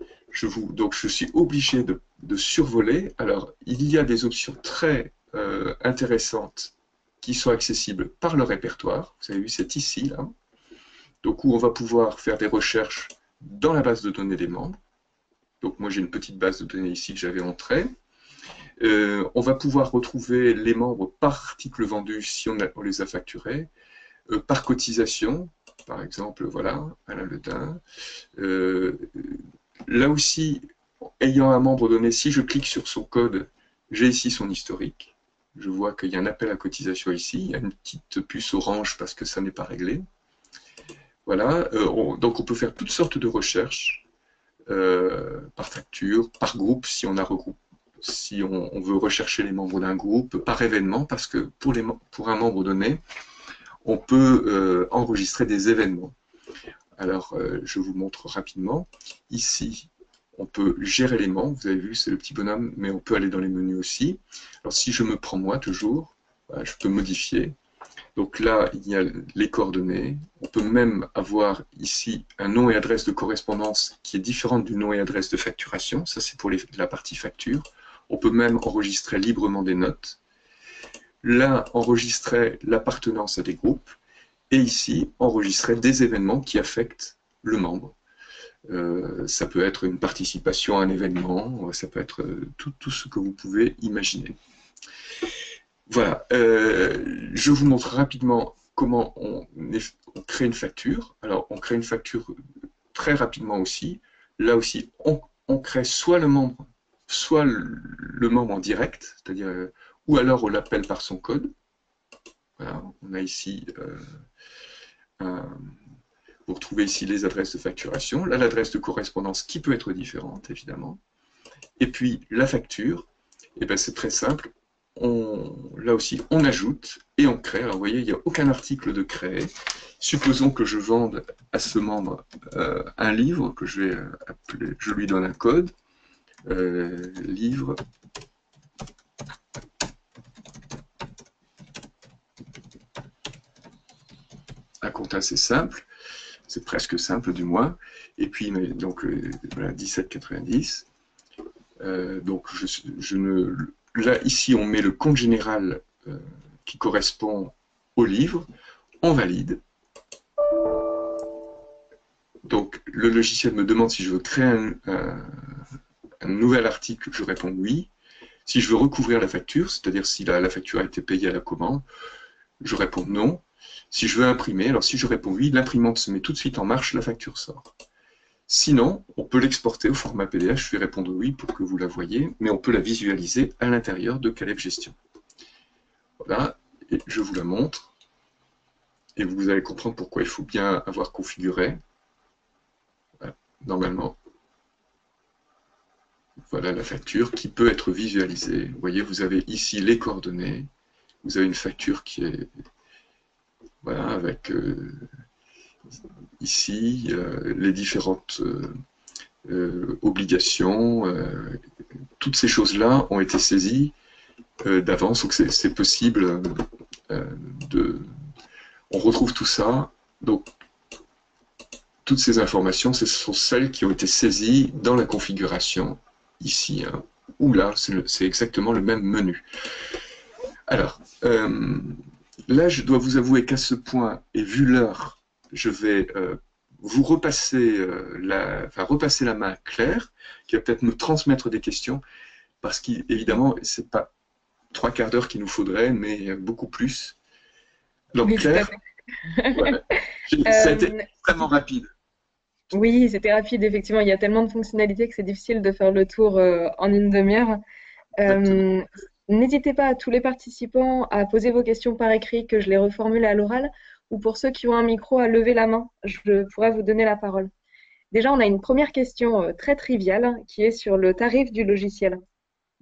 donc je suis obligé de survoler. Alors il y a des options très intéressantes qui sont accessibles par le répertoire, vous avez vu c'est ici, là, donc où on va pouvoir faire des recherches dans la base de données des membres. Donc moi j'ai une petite base de données ici que j'avais entrée. On va pouvoir retrouver les membres par article vendu si on les a facturés, par cotisation, par exemple, voilà, Alain Ledin. Là aussi, ayant un membre donné, si je clique sur son code, j'ai ici son historique. Je vois qu'il y a un appel à cotisation ici, il y a une petite puce orange parce que ça n'est pas réglé. Voilà, donc on peut faire toutes sortes de recherches, par facture, par groupe, si on a regroupé. Si on veut rechercher les membres d'un groupe, par événement, parce que pour un membre donné, on peut enregistrer des événements. Alors, je vous montre rapidement. Ici, on peut gérer les membres. Vous avez vu, c'est le petit bonhomme, mais on peut aller dans les menus aussi. Alors, si je me prends moi, toujours, voilà, je peux modifier. Donc là, il y a les coordonnées. On peut même avoir ici un nom et adresse de correspondance qui est différente du nom et adresse de facturation. Ça, c'est pour la partie facture. On peut même enregistrer librement des notes. Là, enregistrer l'appartenance à des groupes. Et ici, enregistrer des événements qui affectent le membre. Ça peut être une participation à un événement, ça peut être tout ce que vous pouvez imaginer. Voilà, je vous montre rapidement comment on crée une facture. Alors, on crée une facture très rapidement aussi. Là aussi, on crée soit le membre en direct, c'est-à-dire, ou alors on l'appelle par son code. Voilà, on a ici, vous retrouvez ici les adresses de facturation, là l'adresse de correspondance qui peut être différente, évidemment. Et puis la facture, et ben, c'est très simple. Là aussi, on ajoute et on crée. Alors vous voyez, il n'y a aucun article de créer. Supposons que je vende à ce membre un livre que je vais appeler, je lui donne un code, livre. Un compte assez simple, c'est presque simple du moins. Et puis donc voilà, 17,90. Donc je ne là, ici, on met le compte général qui correspond au livre, on valide. Donc, le logiciel me demande si je veux créer un nouvel article, je réponds oui. Si je veux recouvrir la facture, c'est-à-dire si la facture a été payée à la commande, je réponds non. Si je veux imprimer, alors si je réponds oui, l'imprimante se met tout de suite en marche, la facture sort. Sinon, on peut l'exporter au format PDF, je vais répondre oui pour que vous la voyez, mais on peut la visualiser à l'intérieur de Caleb Gestion. Voilà, et je vous la montre, et vous allez comprendre pourquoi il faut bien avoir configuré. Voilà, normalement, voilà la facture qui peut être visualisée. Vous voyez, vous avez ici les coordonnées, vous avez une facture qui est, voilà, avec ici les différentes obligations, toutes ces choses-là ont été saisies d'avance, donc c'est possible on retrouve tout ça, donc toutes ces informations, ce sont celles qui ont été saisies dans la configuration ici, hein, ou là, c'est exactement le même menu. Alors, là, je dois vous avouer qu'à ce point, et vu l'heure, je vais vous repasser, repasser la main à Claire, qui va peut-être me transmettre des questions, parce qu'évidemment, ce n'est pas 3/4 d'heure qu'il nous faudrait, mais beaucoup plus. Donc, Oui, Claire, voilà. Ça a été extrêmement rapide. oui, c'était rapide, effectivement. Il y a tellement de fonctionnalités que c'est difficile de faire le tour en une demi-heure. Exactement. N'hésitez pas à tous les participants à poser vos questions par écrit, que je les reformule à l'oral, ou pour ceux qui ont un micro, à lever la main. Je pourrais vous donner la parole. Déjà, on a une première question très triviale qui est sur le tarif du logiciel.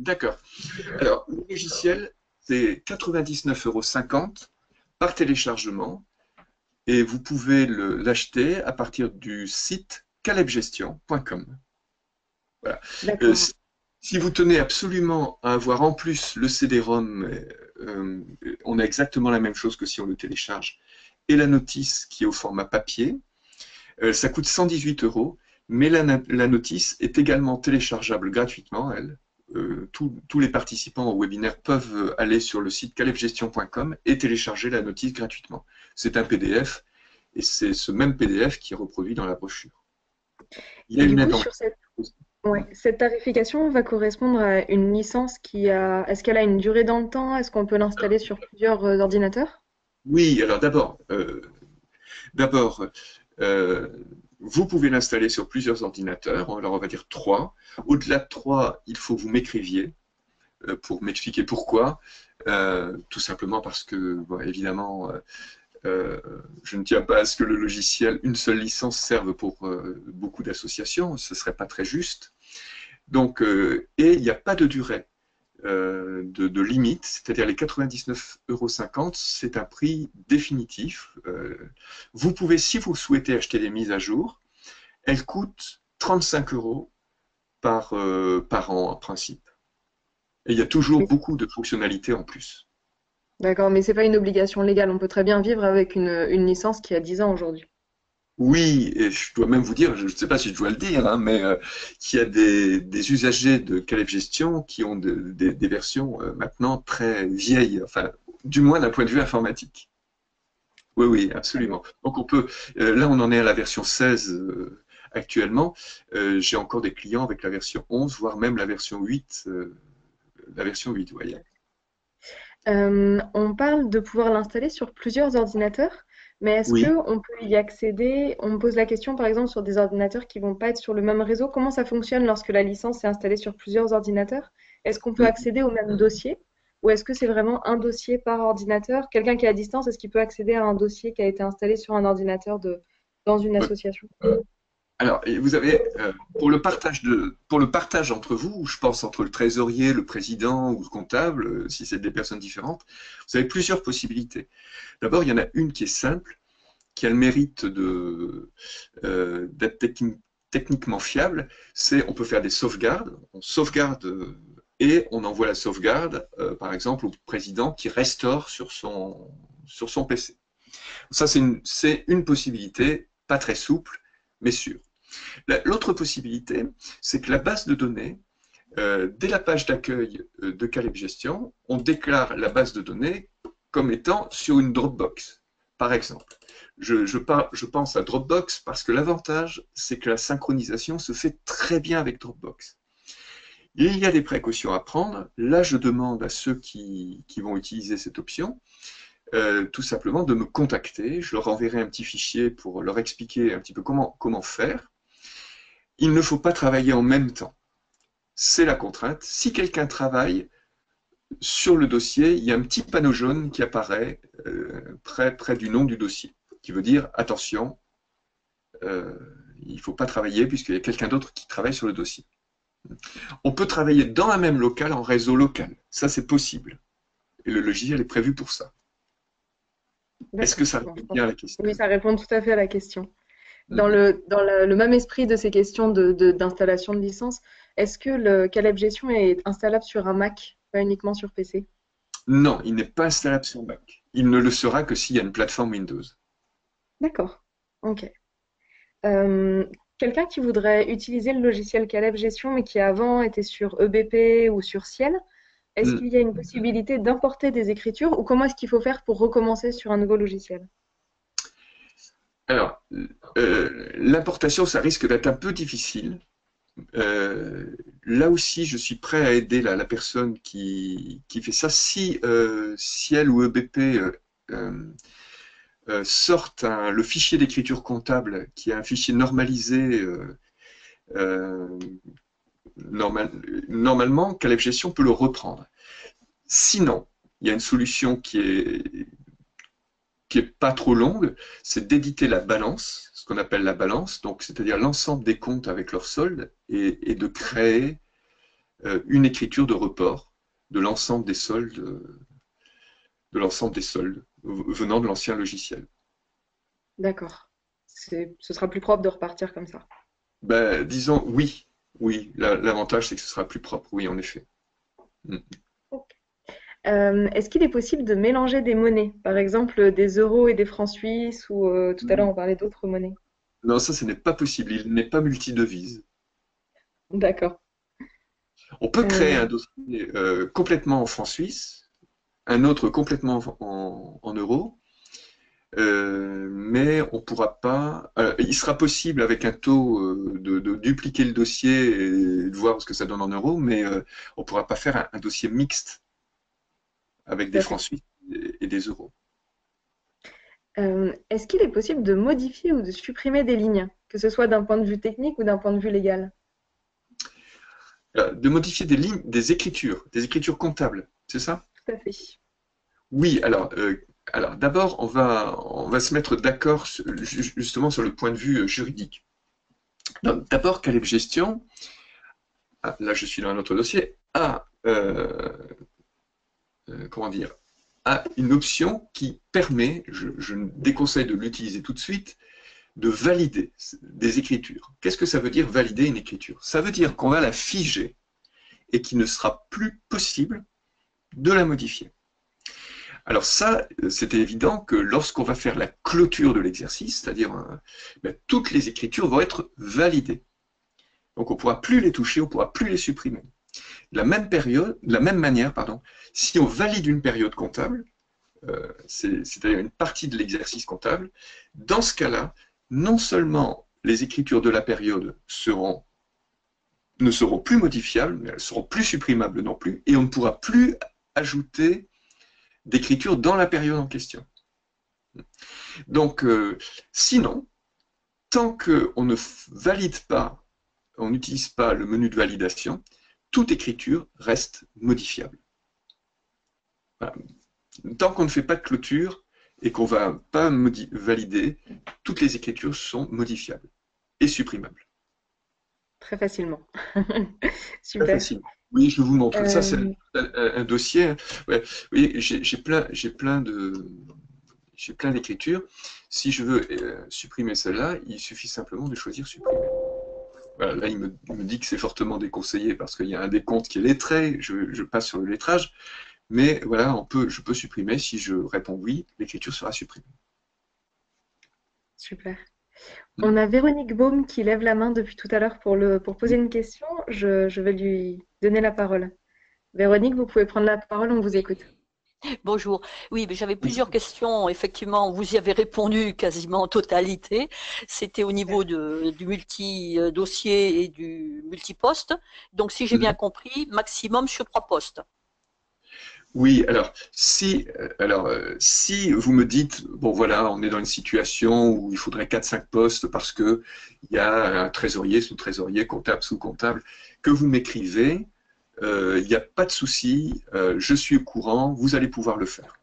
D'accord. Alors, le logiciel, c'est 99,50 € par téléchargement et vous pouvez l'acheter à partir du site calebgestion.com. Voilà. D'accord. Si vous tenez absolument à avoir en plus le CD-ROM, on a exactement la même chose que si on le télécharge, et la notice qui est au format papier, ça coûte 118 €, mais la notice est également téléchargeable gratuitement, elle. Tous les participants au webinaire peuvent aller sur le site calebgestion.com et télécharger la notice gratuitement. C'est un PDF et c'est ce même PDF qui est reproduit dans la brochure. Il y a Et du une coup, aide en sur cette tarification va correspondre à une licence qui a… Est-ce qu'elle a une durée dans le temps? Est-ce qu'on peut l'installer sur plusieurs ordinateurs? Oui, alors d'abord, vous pouvez l'installer sur plusieurs ordinateurs, alors on va dire 3. Au-delà de 3, il faut que vous m'écriviez pour m'expliquer pourquoi. Tout simplement parce que, bon, évidemment, je ne tiens pas à ce que le logiciel, une seule licence, serve pour beaucoup d'associations, ce ne serait pas très juste. Donc, et il n'y a pas de durée de limite, c'est-à-dire les 99,50 €, c'est un prix définitif. Vous pouvez, si vous souhaitez acheter des mises à jour, elles coûtent 35 € par an en principe. Et il y a toujours beaucoup de fonctionnalités en plus. D'accord, mais c'est pas une obligation légale. On peut très bien vivre avec une licence qui a 10 ans aujourd'hui. Oui, et je dois même vous dire, je ne sais pas si je dois le dire, hein, mais qu'il y a des usagers de Caleb Gestion qui ont des versions maintenant très vieilles, enfin, du moins d'un point de vue informatique. Oui, oui, absolument. Donc on peut, là on en est à la version 16 actuellement. J'ai encore des clients avec la version 11, voire même la version 8, vous voyez. On parle de pouvoir l'installer sur plusieurs ordinateurs, mais est-ce Oui. qu'on peut y accéder? On me pose la question, par exemple, sur des ordinateurs qui vont pas être sur le même réseau. Comment ça fonctionne lorsque la licence est installée sur plusieurs ordinateurs? Est-ce qu'on peut accéder au même dossier? Ou est-ce que c'est vraiment un dossier par ordinateur? Quelqu'un qui est à distance, est-ce qu'il peut accéder à un dossier qui a été installé sur un ordinateur dans une association? Alors, et vous avez, pour le partage entre vous, je pense entre le trésorier, le président ou le comptable, si c'est des personnes différentes, vous avez plusieurs possibilités. D'abord, il y en a une qui est simple, qui a le mérite d'être techniquement fiable, c'est on peut faire des sauvegardes, on sauvegarde et on envoie la sauvegarde, par exemple, au président qui restaure sur son PC. Ça, c'est une possibilité, pas très souple, mais sûre. L'autre possibilité, c'est que la base de données, dès la page d'accueil de Caleb Gestion, on déclare la base de données comme étant sur une Dropbox, par exemple. Je pense à Dropbox parce que l'avantage, c'est que la synchronisation se fait très bien avec Dropbox. Il y a des précautions à prendre. Là, je demande à ceux qui vont utiliser cette option, tout simplement de me contacter. Je leur enverrai un petit fichier pour leur expliquer un petit peu comment faire. Il ne faut pas travailler en même temps. C'est la contrainte. Si quelqu'un travaille sur le dossier, il y a un petit panneau jaune qui apparaît près du nom du dossier, qui veut dire attention, il ne faut pas travailler puisqu'il y a quelqu'un d'autre qui travaille sur le dossier. On peut travailler dans un même local en réseau local. Ça, c'est possible. Et le logiciel est prévu pour ça. Est-ce que D'accord. ça Bon, répond bien à la question? oui, ça répond tout à fait à la question. Dans le même esprit de ces questions d'installation de licence, est-ce que le Caleb Gestion est installable sur un Mac, pas uniquement sur PC? Non, il n'est pas installable sur Mac. Il ne le sera que s'il y a une plateforme Windows. D'accord. Ok. Euh, Quelqu'un qui voudrait utiliser le logiciel Caleb Gestion, mais qui avant était sur EBP ou sur Ciel, est-ce Hmm. qu'il y a une possibilité d'importer des écritures ou comment est-ce qu'il faut faire pour recommencer sur un nouveau logiciel? Alors, l'importation, ça risque d'être un peu difficile. Là aussi, je suis prêt à aider la personne qui fait ça. Si Ciel ou EBP euh, sortent le fichier d'écriture comptable, qui est un fichier normalisé, euh, normalement, Caleb Gestion peut le reprendre. Sinon, il y a une solution qui est pas trop longue, c'est d'éditer la balance, ce qu'on appelle la balance, donc c'est-à-dire l'ensemble des comptes avec leur solde, et de créer une écriture de report de l'ensemble des soldes, venant de l'ancien logiciel. D'accord. Ce sera plus propre de repartir comme ça. Ben, disons oui, oui. L'avantage c'est que ce sera plus propre, oui, en effet. Mm. Ok. Est-ce qu'il est possible de mélanger des monnaies, par exemple des euros et des francs suisses, ou tout à l'heure on parlait d'autres monnaies? Non, ça, ce n'est pas possible. Il n'est pas multidevise. D'accord. On peut créer Euh, un dossier complètement en francs suisses, un autre complètement en euros, mais on pourra pas. Il sera possible avec un taux de dupliquer le dossier et de voir ce que ça donne en euros, mais on pourra pas faire un dossier mixte avec Tout des à francs fait. suisses et des euros. Est-ce qu'il est possible de modifier ou de supprimer des lignes, que ce soit d'un point de vue technique ou d'un point de vue légal? De modifier des lignes, des écritures comptables, c'est ça? Tout à fait. Oui, alors d'abord, on va se mettre d'accord justement sur le point de vue juridique. D'abord, Caleb Gestion, là je suis dans un autre dossier, comment dire, a une option qui permet, je déconseille de l'utiliser tout de suite, de valider des écritures. Qu'est-ce que ça veut dire valider une écriture? Ça veut dire qu'on va la figer et qu'il ne sera plus possible de la modifier. Alors ça, c'était évident que lorsqu'on va faire la clôture de l'exercice, c'est-à-dire ben, toutes les écritures vont être validées. Donc on ne pourra plus les toucher, on ne pourra plus les supprimer. De la même manière, pardon, si on valide une période comptable, c'est-à-dire une partie de l'exercice comptable, dans ce cas-là, non seulement les écritures de la période ne seront plus modifiables, mais elles seront plus supprimables non plus, et on ne pourra plus ajouter d'écriture dans la période en question. Donc, sinon, tant qu'on ne valide pas, on n'utilise pas le menu de validation, toute écriture reste modifiable. Voilà. Tant qu'on ne fait pas de clôture et qu'on ne va pas valider, toutes les écritures sont modifiables et supprimables. Très facilement. Très Super. facile. Oui, je vous montre. Ça, c'est Euh, un dossier. Ouais. Oui, j'ai plein d'écritures. Si je veux supprimer celle-là, il suffit simplement de choisir supprimer. Voilà, là, il me dit que c'est fortement déconseillé parce qu'il y a un décompte qui est lettré. Je passe sur le lettrage. Mais voilà, je peux supprimer. Si je réponds oui, l'écriture sera supprimée. Super. Hmm. On a Véronique Baume qui lève la main depuis tout à l'heure pour poser une question. Je vais lui donner la parole. Véronique, vous pouvez prendre la parole, on vous écoute. Bonjour. Oui, mais j'avais plusieurs questions. Effectivement, vous y avez répondu quasiment en totalité. C'était au niveau du multi-dossier et du multiposte. Donc, si j'ai bien compris, maximum sur 3 postes. Oui, si vous me dites, bon voilà, on est dans une situation où il faudrait 4-5 postes parce qu'il y a un trésorier, sous-trésorier, comptable, sous-comptable, que vous m'écrivez, il n'y a pas de souci, je suis au courant, vous allez pouvoir le faire.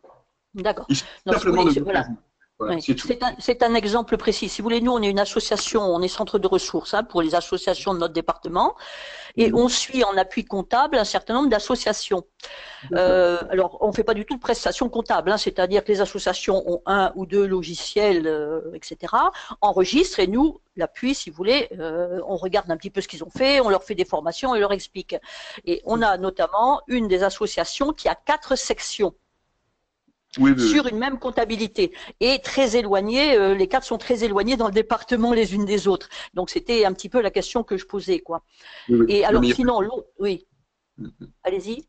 D'accord. Il suffit Non, si vous simplement de voulez, me voilà. prévenir. Voilà, Oui. c'est tout. C'est un exemple précis. Si vous voulez, nous, on est une association, on est centre de ressources pour les associations de notre département, et on suit en appui comptable un certain nombre d'associations. Alors, on ne fait pas du tout de prestations comptables, c'est-à-dire que les associations ont 1 ou 2 logiciels, etc., enregistrent, et nous, l'appui, si vous voulez, on regarde un petit peu ce qu'ils ont fait, on leur fait des formations et leur explique. Et on a notamment une des associations qui a 4 sections. Oui, sur une même comptabilité et très éloignées, les 4 sont très éloignés dans le département les unes des autres. Donc c'était un petit peu la question que je posais, quoi. oui. Et alors Non, sinon, l'autre, oui, allez-y.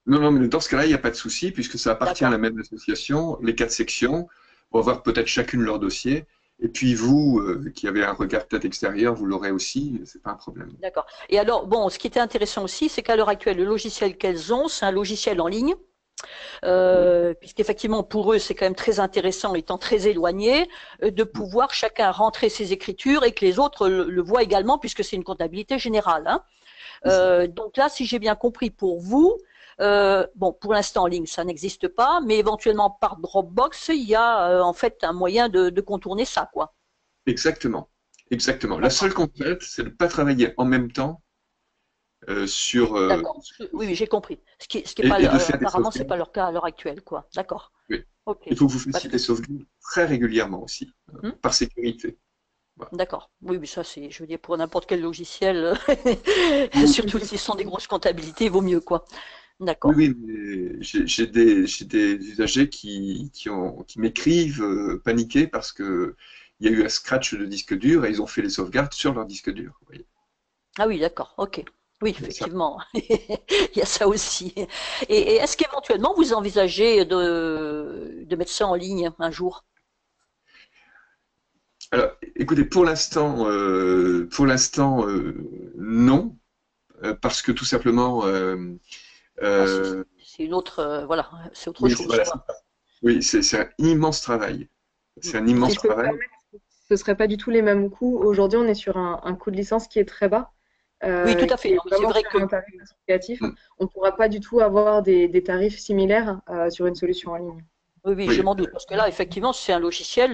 non, mais dans ce cas-là, il n'y a pas de souci, puisque ça appartient à la D'accord. même association, les 4 sections, vont avoir peut-être chacune leur dossier, et puis vous, qui avez un regard peut-être extérieur, vous l'aurez aussi, c'est pas un problème. D'accord. Et alors, bon, ce qui était intéressant aussi, c'est qu'à l'heure actuelle, le logiciel qu'elles ont, c'est un logiciel en ligne. Puisqu'effectivement pour eux c'est quand même très intéressant, étant très éloigné, de pouvoir chacun rentrer ses écritures et que les autres le voient également, puisque c'est une comptabilité générale. Donc là, si j'ai bien compris pour vous, bon, pour l'instant en ligne ça n'existe pas, mais éventuellement par Dropbox il y a en fait un moyen de contourner ça, quoi. Exactement, exactement. La seule contrainte, c'est de ne pas travailler en même temps sur D'accord. Oui, j'ai compris. Ce qui est pas, et de faire des apparemment, c'est sauvegardes. pas leur cas à l'heure actuelle, quoi. D'accord. Oui. Ok. Il faut que vous fassiez Parce que des sauvegardes très régulièrement aussi, hmm, par sécurité. Voilà. d'accord. Oui, mais ça, c'est, je veux dire, pour n'importe quel logiciel, Oui, surtout si ce sont des grosses comptabilités, il vaut mieux, quoi. oui, D'accord. oui, mais j'ai des usagers qui m'écrivent paniqués parce que il y a eu un scratch de disque dur et ils ont fait les sauvegardes sur leur disque dur. Vous voyez. Ah oui, d'accord. Ok. Oui, Il y a ça. effectivement. Il y a ça aussi. Et est-ce qu'éventuellement vous envisagez de mettre ça en ligne un jour? Alors, écoutez, non, parce que tout simplement, Ah, euh, c'est une autre, voilà, c'est autre oui, chose, voilà, quoi. oui, c'est un immense travail. C'est un Si immense je peux me travail. permettre, ce ne serait pas du tout les mêmes coûts. Aujourd'hui, on est sur un coût de licence qui est très bas, Oui, tout à qui fait. Non, est mais c'est vraiment vrai sur que un tarif associatif. Mm. On ne pourra pas du tout avoir des tarifs similaires sur une solution en ligne. oui, oui, je Oui, m'en doute, parce que là, effectivement, c'est un logiciel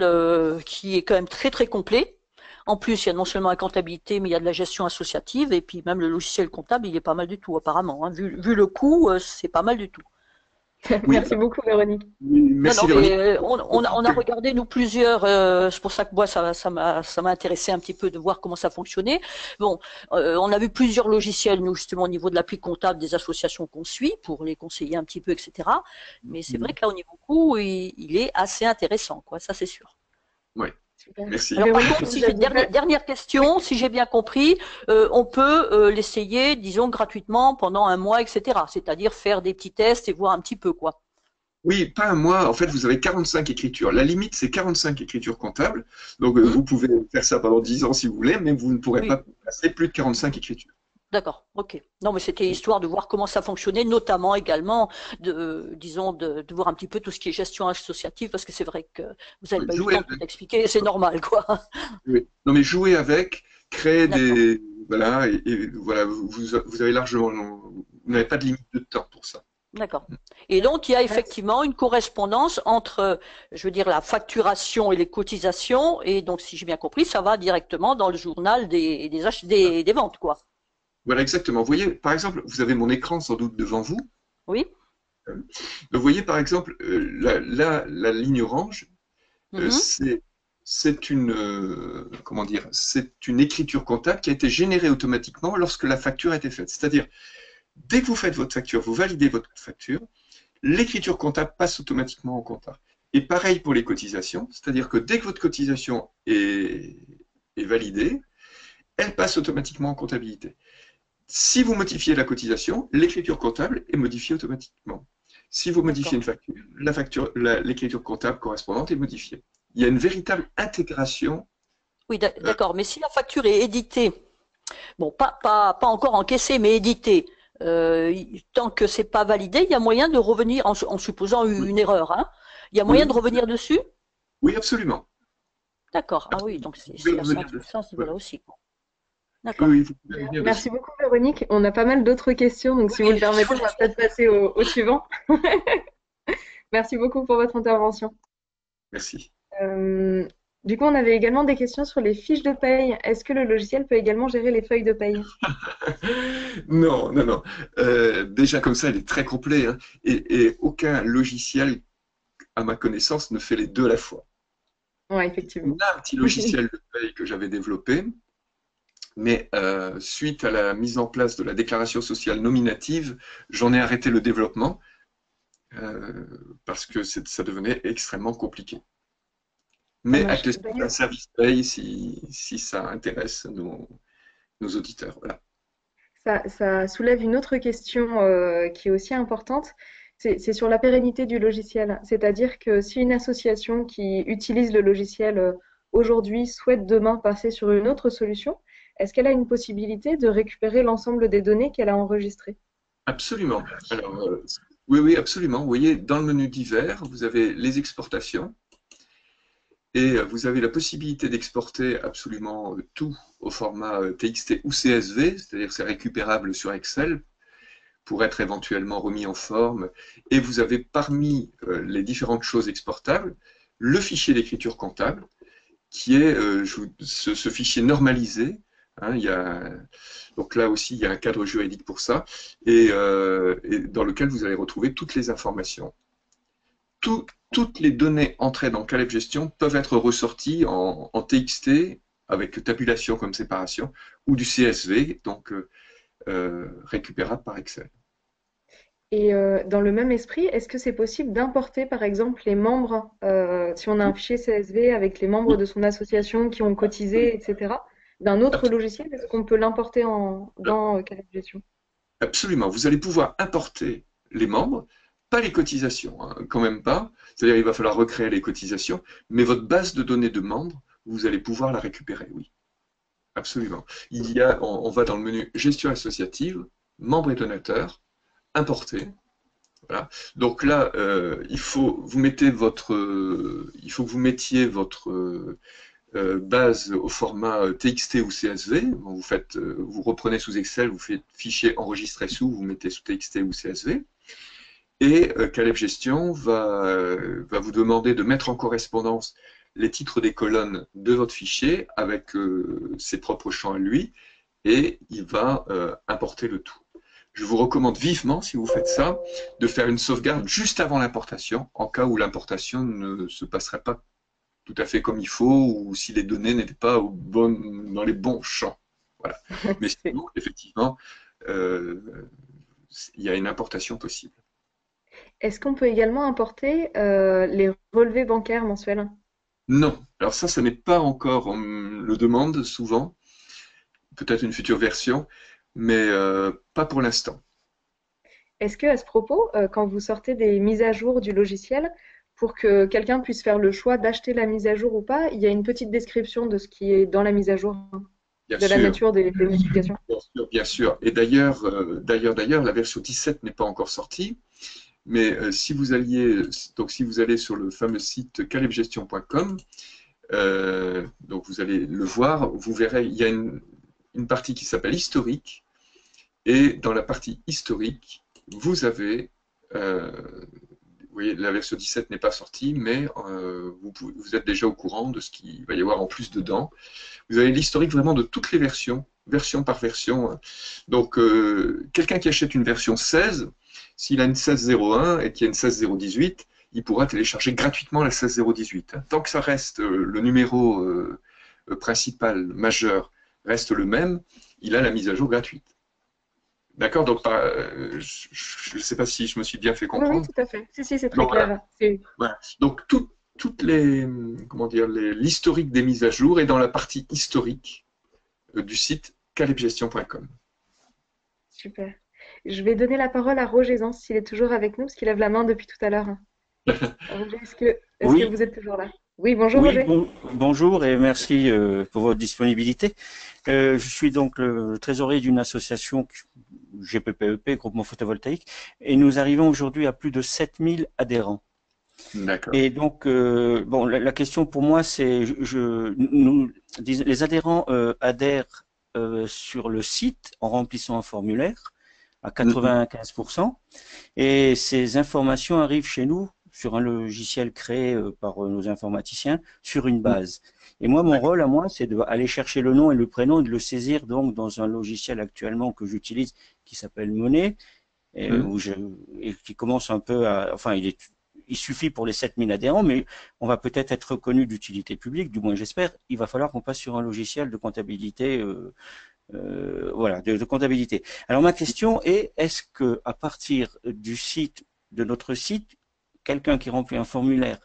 qui est quand même très, très complet. En plus, il y a non seulement la comptabilité, mais il y a de la gestion associative, et puis même le logiciel comptable, il est pas mal du tout, apparemment. Vu le coût, c'est pas mal du tout. oui, Merci beaucoup, Véronique. oui, Non, merci non, mais Véronique. on a regardé, nous, plusieurs, c'est pour ça que moi, ça m'a intéressé un petit peu de voir comment ça fonctionnait. Bon, on a vu plusieurs logiciels, nous, justement, au niveau de l'appli comptable des associations qu'on suit, pour les conseiller un petit peu, etc. Mais c'est vrai que là, au niveau coût, il est assez intéressant, quoi, ça c'est sûr. Oui, Super. merci. Alors par Véronique, contre, si vous j'ai aviez pas... dernière Oui. question, si j'ai bien compris, on peut l'essayer, disons, gratuitement pendant un mois, etc. C'est-à-dire faire des petits tests et voir un petit peu, quoi. Oui, pas un mois. En fait, vous avez 45 écritures. La limite, c'est 45 écritures comptables. Donc, Hmm. vous pouvez faire ça pendant 10 ans si vous voulez, mais vous ne pourrez Oui, pas passer plus de 45 écritures. d'accord, ok. Non, mais c'était histoire de voir comment ça fonctionnait, notamment également disons, de voir un petit peu tout ce qui est gestion associative, parce que c'est vrai que vous n'avez pas eu le Jouer temps de tout avec. expliquer, c'est normal, quoi. Oui. Non, mais jouer avec, créer D'accord, des. Voilà, et voilà, vous avez largement. Vous n'avez pas de limite de temps pour ça. d'accord. Et donc, il y a Merci. effectivement une correspondance entre, je veux dire, la facturation et les cotisations, et donc, si j'ai bien compris, ça va directement dans le journal des ventes, quoi. Voilà, exactement. Vous voyez, par exemple, vous avez mon écran sans doute devant vous. Oui? Donc, vous voyez, par exemple, la ligne orange, Mhm. c'est une, comment dire, c'est une écriture comptable qui a été générée automatiquement lorsque la facture a été faite. C'est-à-dire, dès que vous faites votre facture, vous validez votre facture, l'écriture comptable passe automatiquement en compta. Et pareil pour les cotisations, c'est-à-dire que dès que votre cotisation est validée, elle passe automatiquement en comptabilité. Si vous modifiez la cotisation, l'écriture comptable est modifiée automatiquement. Si vous modifiez une facture, l'écriture comptable correspondante est modifiée. Il y a une véritable intégration. Oui, d'accord. Mais si la facture est éditée, bon, pas encore encaissée, mais éditée, tant que c'est pas validé, il y a moyen de revenir, en supposant une erreur, hein, il y a moyen de revenir dessus? Oui, absolument. D'accord. Ah oui, donc c'est assez intéressant ce niveau-là aussi. D'accord. Oui, vous pouvez revenir Merci dessus. beaucoup, Véronique. On a pas mal d'autres questions, donc si vous le permettez, on va peut-être passer au suivant. Merci beaucoup pour votre intervention. Merci. Du coup, on avait également des questions sur les fiches de paye. Est-ce que le logiciel peut également gérer les feuilles de paye? Non, non, non. Déjà comme ça, il est très complet, hein, et aucun logiciel, à ma connaissance, ne fait les deux à la fois. Oui, effectivement. On a un petit logiciel de paye que j'avais développé, mais suite à la mise en place de la déclaration sociale nominative, j'en ai arrêté le développement parce que ça devenait extrêmement compliqué. Mais Actes un service paye si ça intéresse nos auditeurs. Voilà. Ça soulève une autre question qui est aussi importante. C'est sur la pérennité du logiciel. C'est-à-dire que si une association qui utilise le logiciel aujourd'hui souhaite demain passer sur une autre solution, est-ce qu'elle a une possibilité de récupérer l'ensemble des données qu'elle a enregistrées? Absolument. Alors, oui, oui, absolument. Vous voyez, dans le menu divers, vous avez les exportations et vous avez la possibilité d'exporter absolument tout au format TXT ou CSV, c'est-à-dire c'est récupérable sur Excel pour être éventuellement remis en forme. Et vous avez parmi les différentes choses exportables, le fichier d'écriture comptable, qui est ce fichier normalisé. Hein, donc là aussi, il y a un cadre juridique pour ça, et dans lequel vous allez retrouver toutes les informations. Toutes les données entrées dans Caleb Gestion peuvent être ressorties en TXT, avec tabulation comme séparation, ou du CSV, donc récupérable par Excel. Et dans le même esprit, est-ce que c'est possible d'importer, par exemple, les membres, si on a un fichier CSV avec les membres de son association qui ont cotisé, etc., d'un autre logiciel, est-ce qu'on peut l'importer dans Caleb Gestion? Absolument. Vous allez pouvoir importer les membres, pas les cotisations, hein, quand même pas. C'est-à-dire il va falloir recréer les cotisations, mais votre base de données de membres, vous allez pouvoir la récupérer, oui. Absolument. On va dans le menu Gestion associative, membres et donateurs, importer. Voilà. Donc là, il faut que vous mettiez votre base au format TXT ou CSV. Vous reprenez sous Excel, vous faites fichier enregistré sous, vous mettez sous TXT ou CSV. Et Caleb Gestion va vous demander de mettre en correspondance les titres des colonnes de votre fichier avec ses propres champs à lui, et il va importer le tout. Je vous recommande vivement, si vous faites ça, de faire une sauvegarde juste avant l'importation, en cas où l'importation ne se passerait pas tout à fait comme il faut, ou si les données n'étaient pas dans les bons champs. Voilà. Mais sinon, effectivement, il y a une importation possible. Est-ce qu'on peut également importer les relevés bancaires mensuels? Non. Alors ça n'est pas encore, on le demande souvent, peut-être une future version, mais pas pour l'instant. Est-ce que, à ce propos, quand vous sortez des mises à jour du logiciel, pour que quelqu'un puisse faire le choix d'acheter la mise à jour ou pas, il y a une petite description de ce qui est dans la mise à jour, Bien de la sûr. nature des modifications? Bien sûr, bien sûr. Et d'ailleurs, la version 17 n'est pas encore sortie. Mais si vous allez sur le fameux site calebgestion.com, donc vous allez le voir, vous verrez, il y a une partie qui s'appelle historique, et dans la partie historique, vous avez, vous voyez, la version 17 n'est pas sortie, mais vous êtes déjà au courant de ce qu'il va y avoir en plus dedans. Vous avez l'historique vraiment de toutes les version par version. Donc, quelqu'un qui achète une version 16, s'il a une 16.01 et qu'il y a une 16.018, il pourra télécharger gratuitement la 16.018. Tant que ça reste le numéro principal, majeur, reste le même, il a la mise à jour gratuite. D'accord? Donc, je ne sais pas si je me suis bien fait comprendre. Oui, tout à fait. Si, c'est très clair. Voilà. Donc, toutes l'historique des mises à jour est dans la partie historique du site calebgestion.com. Super. Je vais donner la parole à Roger Zans, s'il est toujours avec nous, parce qu'il lève la main depuis tout à l'heure. Roger, est-ce que Oui, vous êtes toujours là? Oui, bonjour oui, Roger. bonjour et merci pour votre disponibilité. Je suis donc le trésorier d'une association GPPEP, Groupement Photovoltaïque, et nous arrivons aujourd'hui à plus de 7000 adhérents. D'accord. Et donc, bon, la question pour moi, c'est, les adhérents adhèrent sur le site en remplissant un formulaire à 95%, et ces informations arrivent chez nous sur un logiciel créé par nos informaticiens sur une base. Et moi, mon rôle à moi, c'est d'aller chercher le nom et le prénom et de le saisir donc dans un logiciel actuellement que j'utilise qui s'appelle Monet, et qui commence un peu à, enfin, il suffit pour les 7000 adhérents, mais on va peut-être être reconnu d'utilité publique, du moins j'espère. Il va falloir qu'on passe sur un logiciel de comptabilité, voilà, de comptabilité. Alors ma question est, est-ce que à partir du site, de notre site, quelqu'un qui remplit un formulaire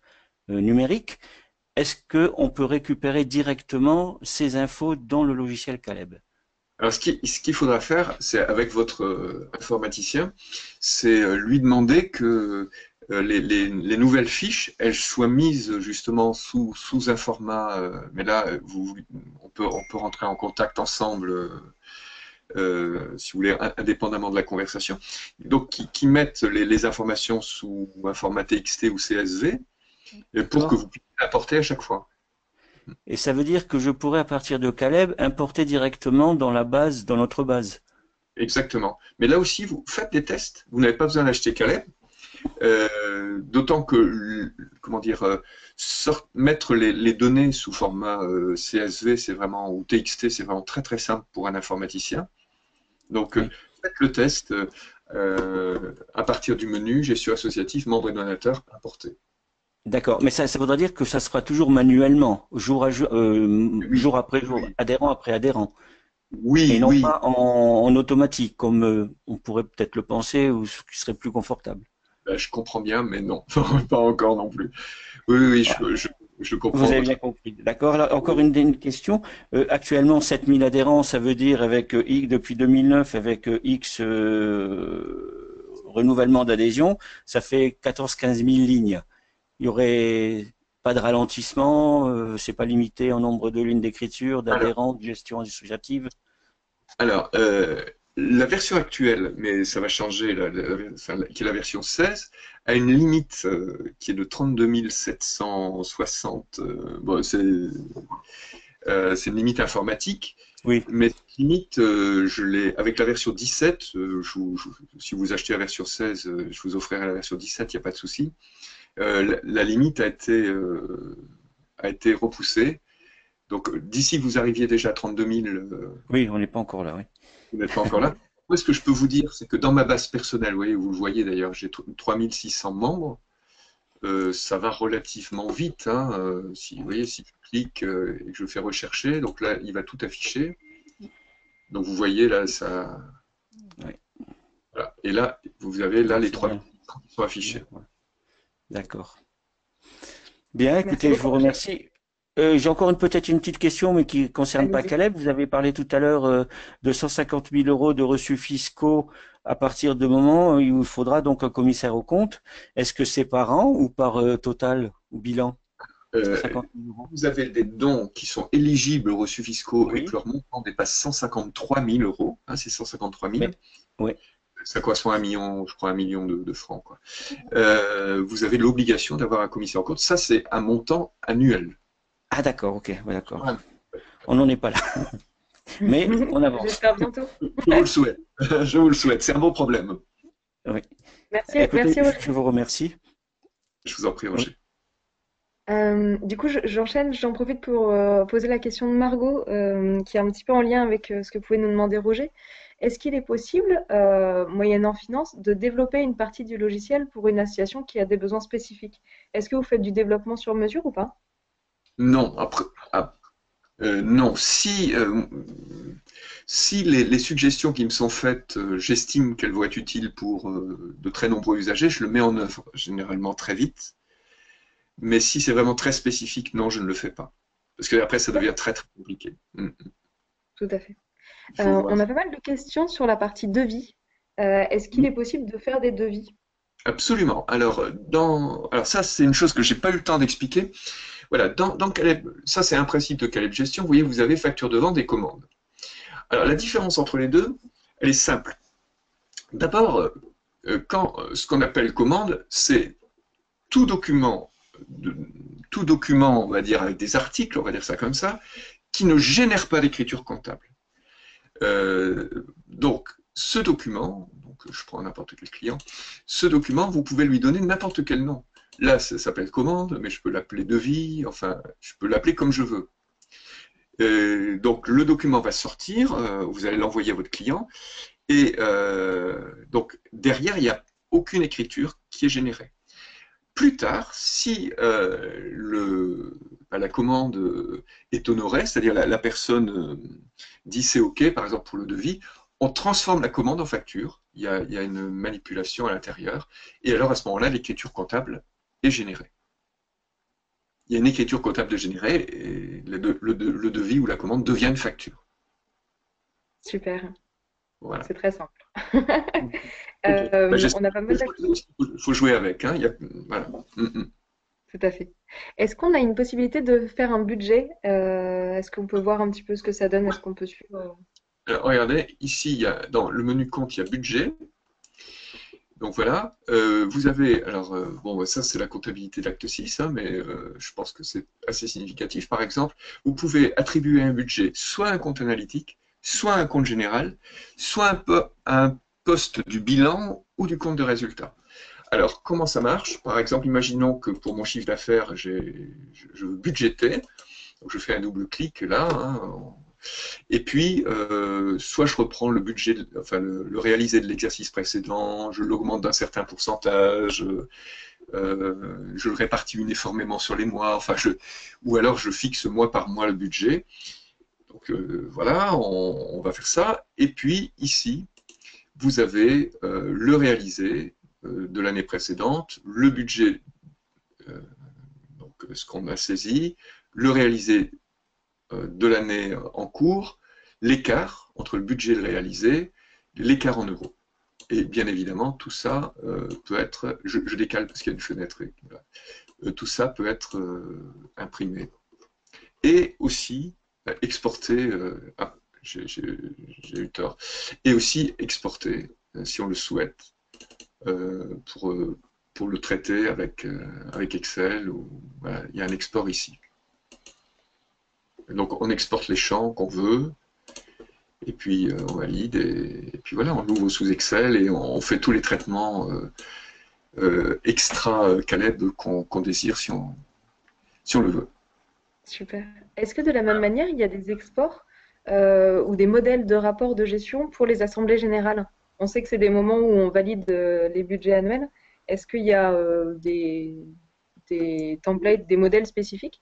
numérique, est-ce qu'on peut récupérer directement ces infos dans le logiciel Caleb? Alors, ce qu'il faudra faire, c'est avec votre informaticien, c'est lui demander que les nouvelles fiches, elles soient mises justement sous un format. Mais là, on peut rentrer en contact ensemble, si vous voulez, indépendamment de la conversation. Donc, qui mettent les informations sous un format TXT ou CSV, pour que vous puissiez l'apporter à chaque fois. Et ça veut dire que je pourrais, à partir de Caleb, importer directement dans la base, dans notre base. Exactement. Mais là aussi, vous faites des tests. Vous n'avez pas besoin d'acheter Caleb. D'autant que, comment dire, mettre les données sous format CSV, c'est vraiment, ou TXT, c'est vraiment très très simple pour un informaticien. Donc, Oui. faites le test à partir du menu gestion associative, membre et donateur, importer. D'accord, mais ça voudrait dire que ça se fera toujours manuellement, Oui, jour après jour, oui, adhérent après adhérent, et oui, non oui. pas en automatique, comme on pourrait peut-être le penser, ou ce qui serait plus confortable. Ben, je comprends bien, mais non, pas encore non plus. Oui, oui, Voilà. je Vous comprends avez votre. bien compris. D'accord. Alors, encore une question. Actuellement, 7000 adhérents, ça veut dire avec X depuis 2009, avec X renouvellement d'adhésion, ça fait 14-15 000 lignes. Il y aurait pas de ralentissement, c'est pas limité en nombre de lignes d'écriture, Alors, d'adhérents, de gestion associative. Alors, la version actuelle, mais ça va changer, qui est la version 16, a une limite qui est de 32 760. Bon, c'est une limite informatique, Oui, mais cette limite, avec la version 17, si vous achetez la version 16, je vous offrirai la version 17, il n'y a pas de souci. La limite a été repoussée. Donc, d'ici que vous arriviez déjà à 32 000, oui, on n'est pas encore là. Oui. vous n'êtes pas encore là. Moi, ce que je peux vous dire, c'est que dans ma base personnelle, vous le voyez d'ailleurs, j'ai 3600 membres. Ça va relativement vite. Hein, si, vous voyez, si je clique et que je fais rechercher, donc là, il va tout afficher. Donc vous voyez là, ça. Oui. Voilà. Et là, vous avez là Donc les c'est bien. 3600 qui sont affichés. D'accord. Bien, Merci écoutez, je beaucoup vous Roger. remercie. J'ai encore peut-être une petite question, mais qui ne concerne pas Allez-y. Caleb. Vous avez parlé tout à l'heure de 150 000 euros de reçus fiscaux à partir du moment où il faudra donc un commissaire aux comptes. Est-ce que c'est par an ou par total ou bilan? Euh, 150 000 euros. Vous avez des dons qui sont éligibles aux reçus fiscaux et que Oui, leur montant dépasse 153 000 euros. Hein, c'est 153 000. mais oui. Ça correspond à 1 million, je crois, 1 million de francs, quoi. Vous avez l'obligation d'avoir un commissaire en compte. Ça, c'est un montant annuel. Ah d'accord, ok, ouais, d'accord. Ouais, On n'en est pas là, mais on avance. J'espère bientôt. je vous le souhaite. Je vous le souhaite. C'est un beau problème. Oui. Merci, Écoutez, merci Roger. je vous remercie. Je vous en prie, Oui. Roger. Du coup, j'enchaîne, j'en profite pour poser la question de Margot, qui est un petit peu en lien avec ce que pouvait nous demander Roger. Est-ce qu'il est possible, moyennant finance, de développer une partie du logiciel pour une association qui a des besoins spécifiques? Est-ce que vous faites du développement sur mesure ou pas? Non, non. Si les suggestions qui me sont faites, j'estime qu'elles vont être utiles pour de très nombreux usagers, je le mets en œuvre généralement très vite. Mais si c'est vraiment très spécifique, non, je ne le fais pas. Parce que après, ça devient D'accord, très très compliqué. tout à fait. Il faut voir. On a pas mal de questions sur la partie devis. Est-ce qu'il est possible de faire des devis? Absolument. Alors ça, c'est une chose que j'ai pas eu le temps d'expliquer. Voilà, dans Caleb, ça c'est un principe de Caleb Gestion. Vous voyez, vous avez facture de vente et commande. Alors la différence entre les deux, elle est simple. D'abord, ce qu'on appelle commande, c'est tout document, on va dire avec des articles, on va dire ça comme ça, qui ne génère pas d'écriture comptable. Donc, ce document, donc je prends n'importe quel client, ce document, vous pouvez lui donner n'importe quel nom. Là, ça s'appelle commande, mais je peux l'appeler devis, enfin, je peux l'appeler comme je veux. Donc, le document va sortir, vous allez l'envoyer à votre client, et donc, derrière, il n'y a aucune écriture qui est générée. Plus tard, si la commande est honorée, c'est-à-dire la personne dit c'est OK, par exemple pour le devis, on transforme la commande en facture. Il y a une manipulation à l'intérieur. Et alors à ce moment-là, l'écriture comptable est générée. Il y a une écriture comptable de générée et le devis ou la commande devient une facture. Super, Voilà. c'est très simple. Okay. On a pas mal Il faut jouer avec. Hein. Voilà. Tout à fait. Est-ce qu'on a une possibilité de faire un budget? Est-ce qu'on peut voir un petit peu ce que ça donne? Est-ce qu'on peut suivre? Alors, regardez, ici, dans le menu compte, il y a budget. Donc voilà, vous avez, alors bon, ça c'est la comptabilité d'acte 6, hein, mais je pense que c'est assez significatif. Par exemple, vous pouvez attribuer un budget soit à un compte analytique, soit à un compte général, soit à un poste du bilan ou du compte de résultat. Alors, comment ça marche? Par exemple, imaginons que pour mon chiffre d'affaires, je veux budgéter, donc je fais un double clic là, hein, et puis, soit je reprends le budget, enfin le réalisé de l'exercice précédent, je l'augmente d'un certain pourcentage, je le répartis uniformément sur les mois, enfin ou alors je fixe mois par mois le budget. Donc voilà, on va faire ça. Et puis ici, vous avez le réalisé de l'année précédente, le budget, donc ce qu'on a saisi, le réalisé de l'année en cours, l'écart entre le budget et le réalisé, l'écart en euros. Et bien évidemment, tout ça peut être, je décale parce qu'il y a une fenêtre, voilà. Tout ça peut être imprimé. Et aussi exporté, j'ai eu tort, et aussi exporté, si on le souhaite, pour le traiter avec Excel. Voilà, il y a un export ici. Donc on exporte les champs qu'on veut, et puis on valide, et puis voilà, on l'ouvre sous Excel et on fait tous les traitements extra Caleb qu'on désire si on le veut. Super. Est-ce que de la même manière, il y a des exports ou des modèles de rapports de gestion pour les assemblées générales? On sait que c'est des moments où on valide les budgets annuels. Est-ce qu'il y a des templates, des modèles spécifiques?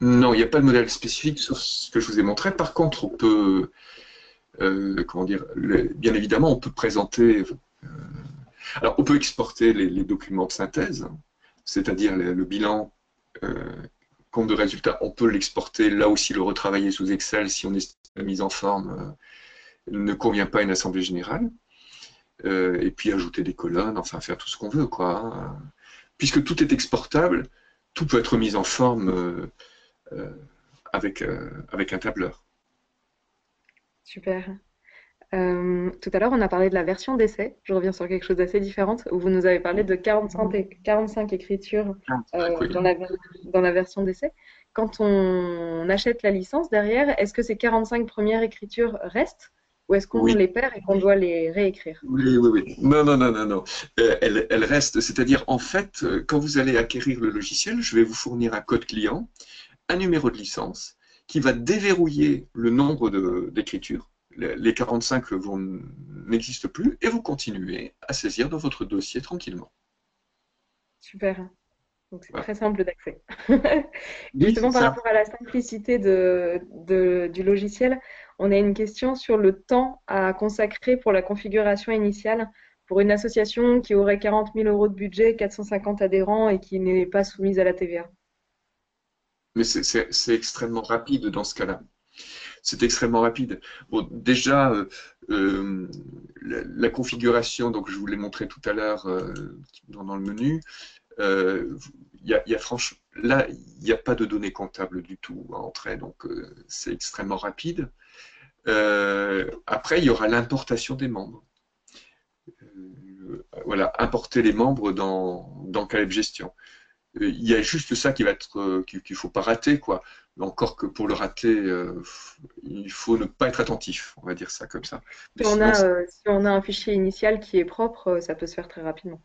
Non, il n'y a pas de modèle spécifique sur ce que je vous ai montré. Par contre, on peut, comment dire, bien évidemment, on peut présenter. Alors, on peut exporter les documents de synthèse, hein, c'est-à-dire le bilan, compte de résultat. On peut l'exporter, là aussi, le retravailler sous Excel si on estime que la mise en forme ne convient pas à une assemblée générale. Et puis ajouter des colonnes, enfin faire tout ce qu'on veut, quoi. Hein. Puisque tout est exportable, tout peut être mis en forme avec un tableur. Super. Tout à l'heure, on a parlé de la version d'essai. Je reviens sur quelque chose d'assez différent, où vous nous avez parlé de 45 écritures Oui. dans la version d'essai. Quand on achète la licence derrière, est-ce que ces 45 premières écritures restent ou est-ce qu'on les perd et qu'on doit les réécrire? Oui. Non. Elle reste, c'est-à-dire, en fait, quand vous allez acquérir le logiciel, je vais vous fournir un code client, un numéro de licence, qui va déverrouiller le nombre d'écritures. Les 45 n'existent plus, et vous continuez à saisir dans votre dossier tranquillement. Super. Donc c'est Voilà. très simple d'accès. Oui, Justement, par rapport à la simplicité du logiciel, on a une question sur le temps à consacrer pour la configuration initiale pour une association qui aurait 40 000 € de budget, 450 adhérents et qui n'est pas soumise à la TVA. Mais c'est extrêmement rapide dans ce cas-là. c'est extrêmement rapide. Bon, déjà, la configuration, donc je vous l'ai montré tout à l'heure dans le menu, franchement, là, il n'y a pas de données comptables du tout à entrer, donc c'est extrêmement rapide. Après, il y aura l'importation des membres. Voilà, importer les membres dans Caleb Gestion. Il y a juste ça qui va être qu'il faut pas rater, quoi. Mais encore que pour le rater, il faut ne pas être attentif, on va dire ça comme ça. Mais sinon, Si on a un fichier initial qui est propre, ça peut se faire très rapidement.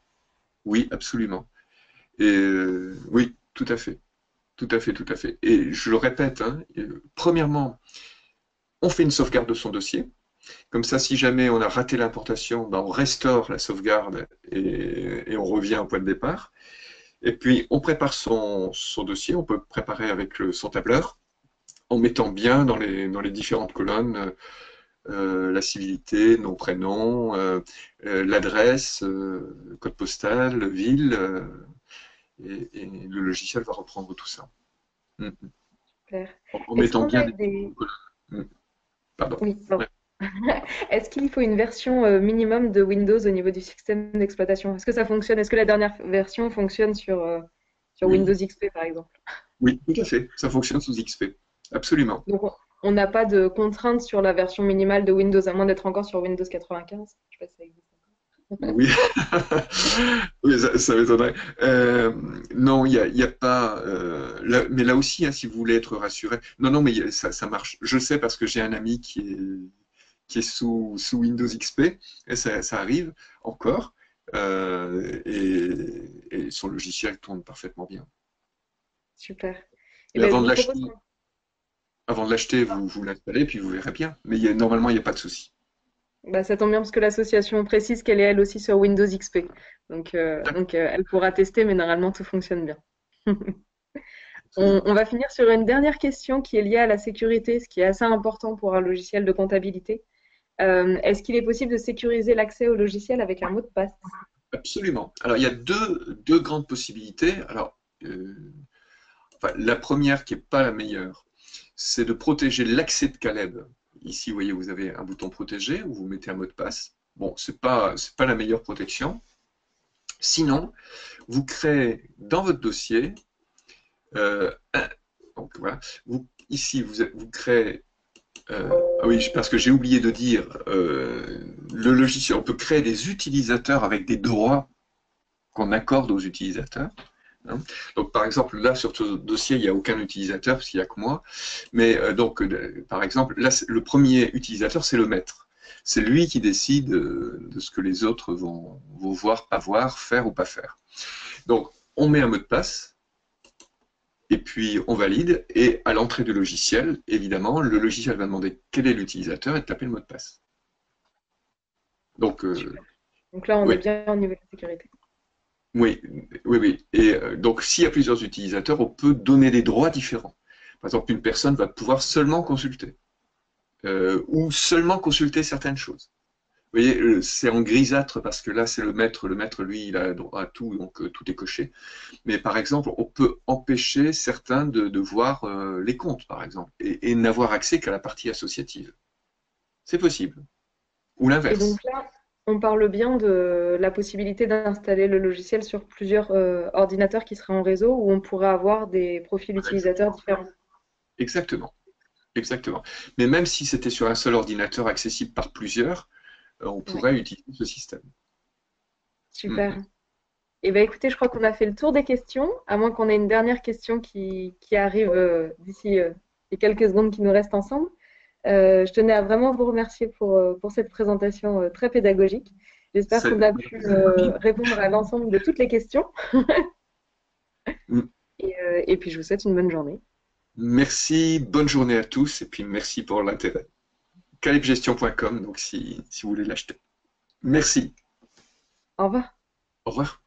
oui, absolument. Et oui, tout à fait. Tout à fait, tout à fait. Et je le répète, hein, premièrement, on fait une sauvegarde de son dossier. Comme ça, si jamais on a raté l'importation, ben, on restaure la sauvegarde et on revient au point de départ. Et puis, on prépare son dossier. On peut préparer avec son tableur en mettant bien dans les différentes colonnes la civilité, nom, prénom, l'adresse, code postal, ville, et le logiciel va reprendre tout ça. Super. En Est-ce mettant qu'on bien a les des... colonnes. Pardon. Oui, pardon. Ouais. Est-ce qu'il faut une version minimum de Windows au niveau du système d'exploitation? Est-ce que ça fonctionne? Est-ce que la dernière version fonctionne sur Windows Oui, XP, par exemple? oui, tout à fait. Ça fonctionne sous XP. Absolument. Donc, on n'a pas de contrainte sur la version minimale de Windows, à moins d'être encore sur Windows 95. Je sais pas si ça existe encore. Oui, oui, ça m'étonnerait. Non, il y a pas. Mais là aussi, hein, si vous voulez être rassuré. Non, non, mais ça marche. Je le sais parce que j'ai un ami qui est sous Windows XP, et ça arrive encore. Et son logiciel tourne parfaitement bien. Super. Eh Et ben, je vous propose qu'on... avant de l'acheter, vous l'installez, puis vous verrez bien. Mais normalement, il n'y a pas de souci. Bah, ça tombe bien parce que l'association précise qu'elle est elle aussi sur Windows XP. Donc, elle pourra tester, mais normalement tout fonctionne bien. On va finir sur une dernière question qui est liée à la sécurité, ce qui est assez important pour un logiciel de comptabilité. Est-ce qu'il est possible de sécuriser l'accès au logiciel avec un mot de passe? Absolument. Alors, il y a deux grandes possibilités. Alors, enfin, la première, qui n'est pas la meilleure, c'est de protéger l'accès de Caleb. Ici, vous voyez, vous avez un bouton protéger où vous mettez un mot de passe. Bon, c'est pas la meilleure protection. Sinon, vous créez dans votre dossier, donc voilà, ici, vous créez, ah oui, parce que j'ai oublié de dire, le logiciel, on peut créer des utilisateurs avec des droits qu'on accorde aux utilisateurs. Hein. Donc, par exemple, là, sur ce dossier, il n'y a aucun utilisateur, parce qu'il n'y a que moi. Mais par exemple, là, le premier utilisateur, c'est le maître. C'est lui qui décide de ce que les autres vont voir, pas voir, faire ou pas faire. Donc, on met un mot de passe, et puis on valide, et à l'entrée du logiciel, évidemment, le logiciel va demander quel est l'utilisateur et taper le mot de passe. Donc, Donc là, on est oui. bien au niveau de la sécurité. Oui, oui, oui. Et donc, s'il y a plusieurs utilisateurs, on peut donner des droits différents. Par exemple, une personne va pouvoir seulement consulter ou seulement consulter certaines choses. Vous voyez, c'est en grisâtre parce que là, c'est le maître. Le maître, lui, il a droit à tout, donc tout est coché. Mais par exemple, on peut empêcher certains de voir les comptes, par exemple, et n'avoir accès qu'à la partie associative. C'est possible. Ou Et l'inverse. donc là, on parle bien de la possibilité d'installer le logiciel sur plusieurs ordinateurs qui seraient en réseau où on pourrait avoir des profils utilisateurs différents. Exactement. Exactement. Mais même si c'était sur un seul ordinateur accessible par plusieurs, on pourrait utiliser ce système. Super. Et bien écoutez, je crois qu'on a fait le tour des questions, à moins qu'on ait une dernière question qui arrive d'ici les quelques secondes qui nous restent ensemble. Je tenais à vraiment vous remercier pour cette présentation très pédagogique. J'espère qu'on a pu répondre à l'ensemble de toutes les questions. Et puis, je vous souhaite une bonne journée. Merci, bonne journée à tous, et puis merci pour l'intérêt. calebgestion.com, donc si vous voulez l'acheter. Merci. Au revoir. Au revoir.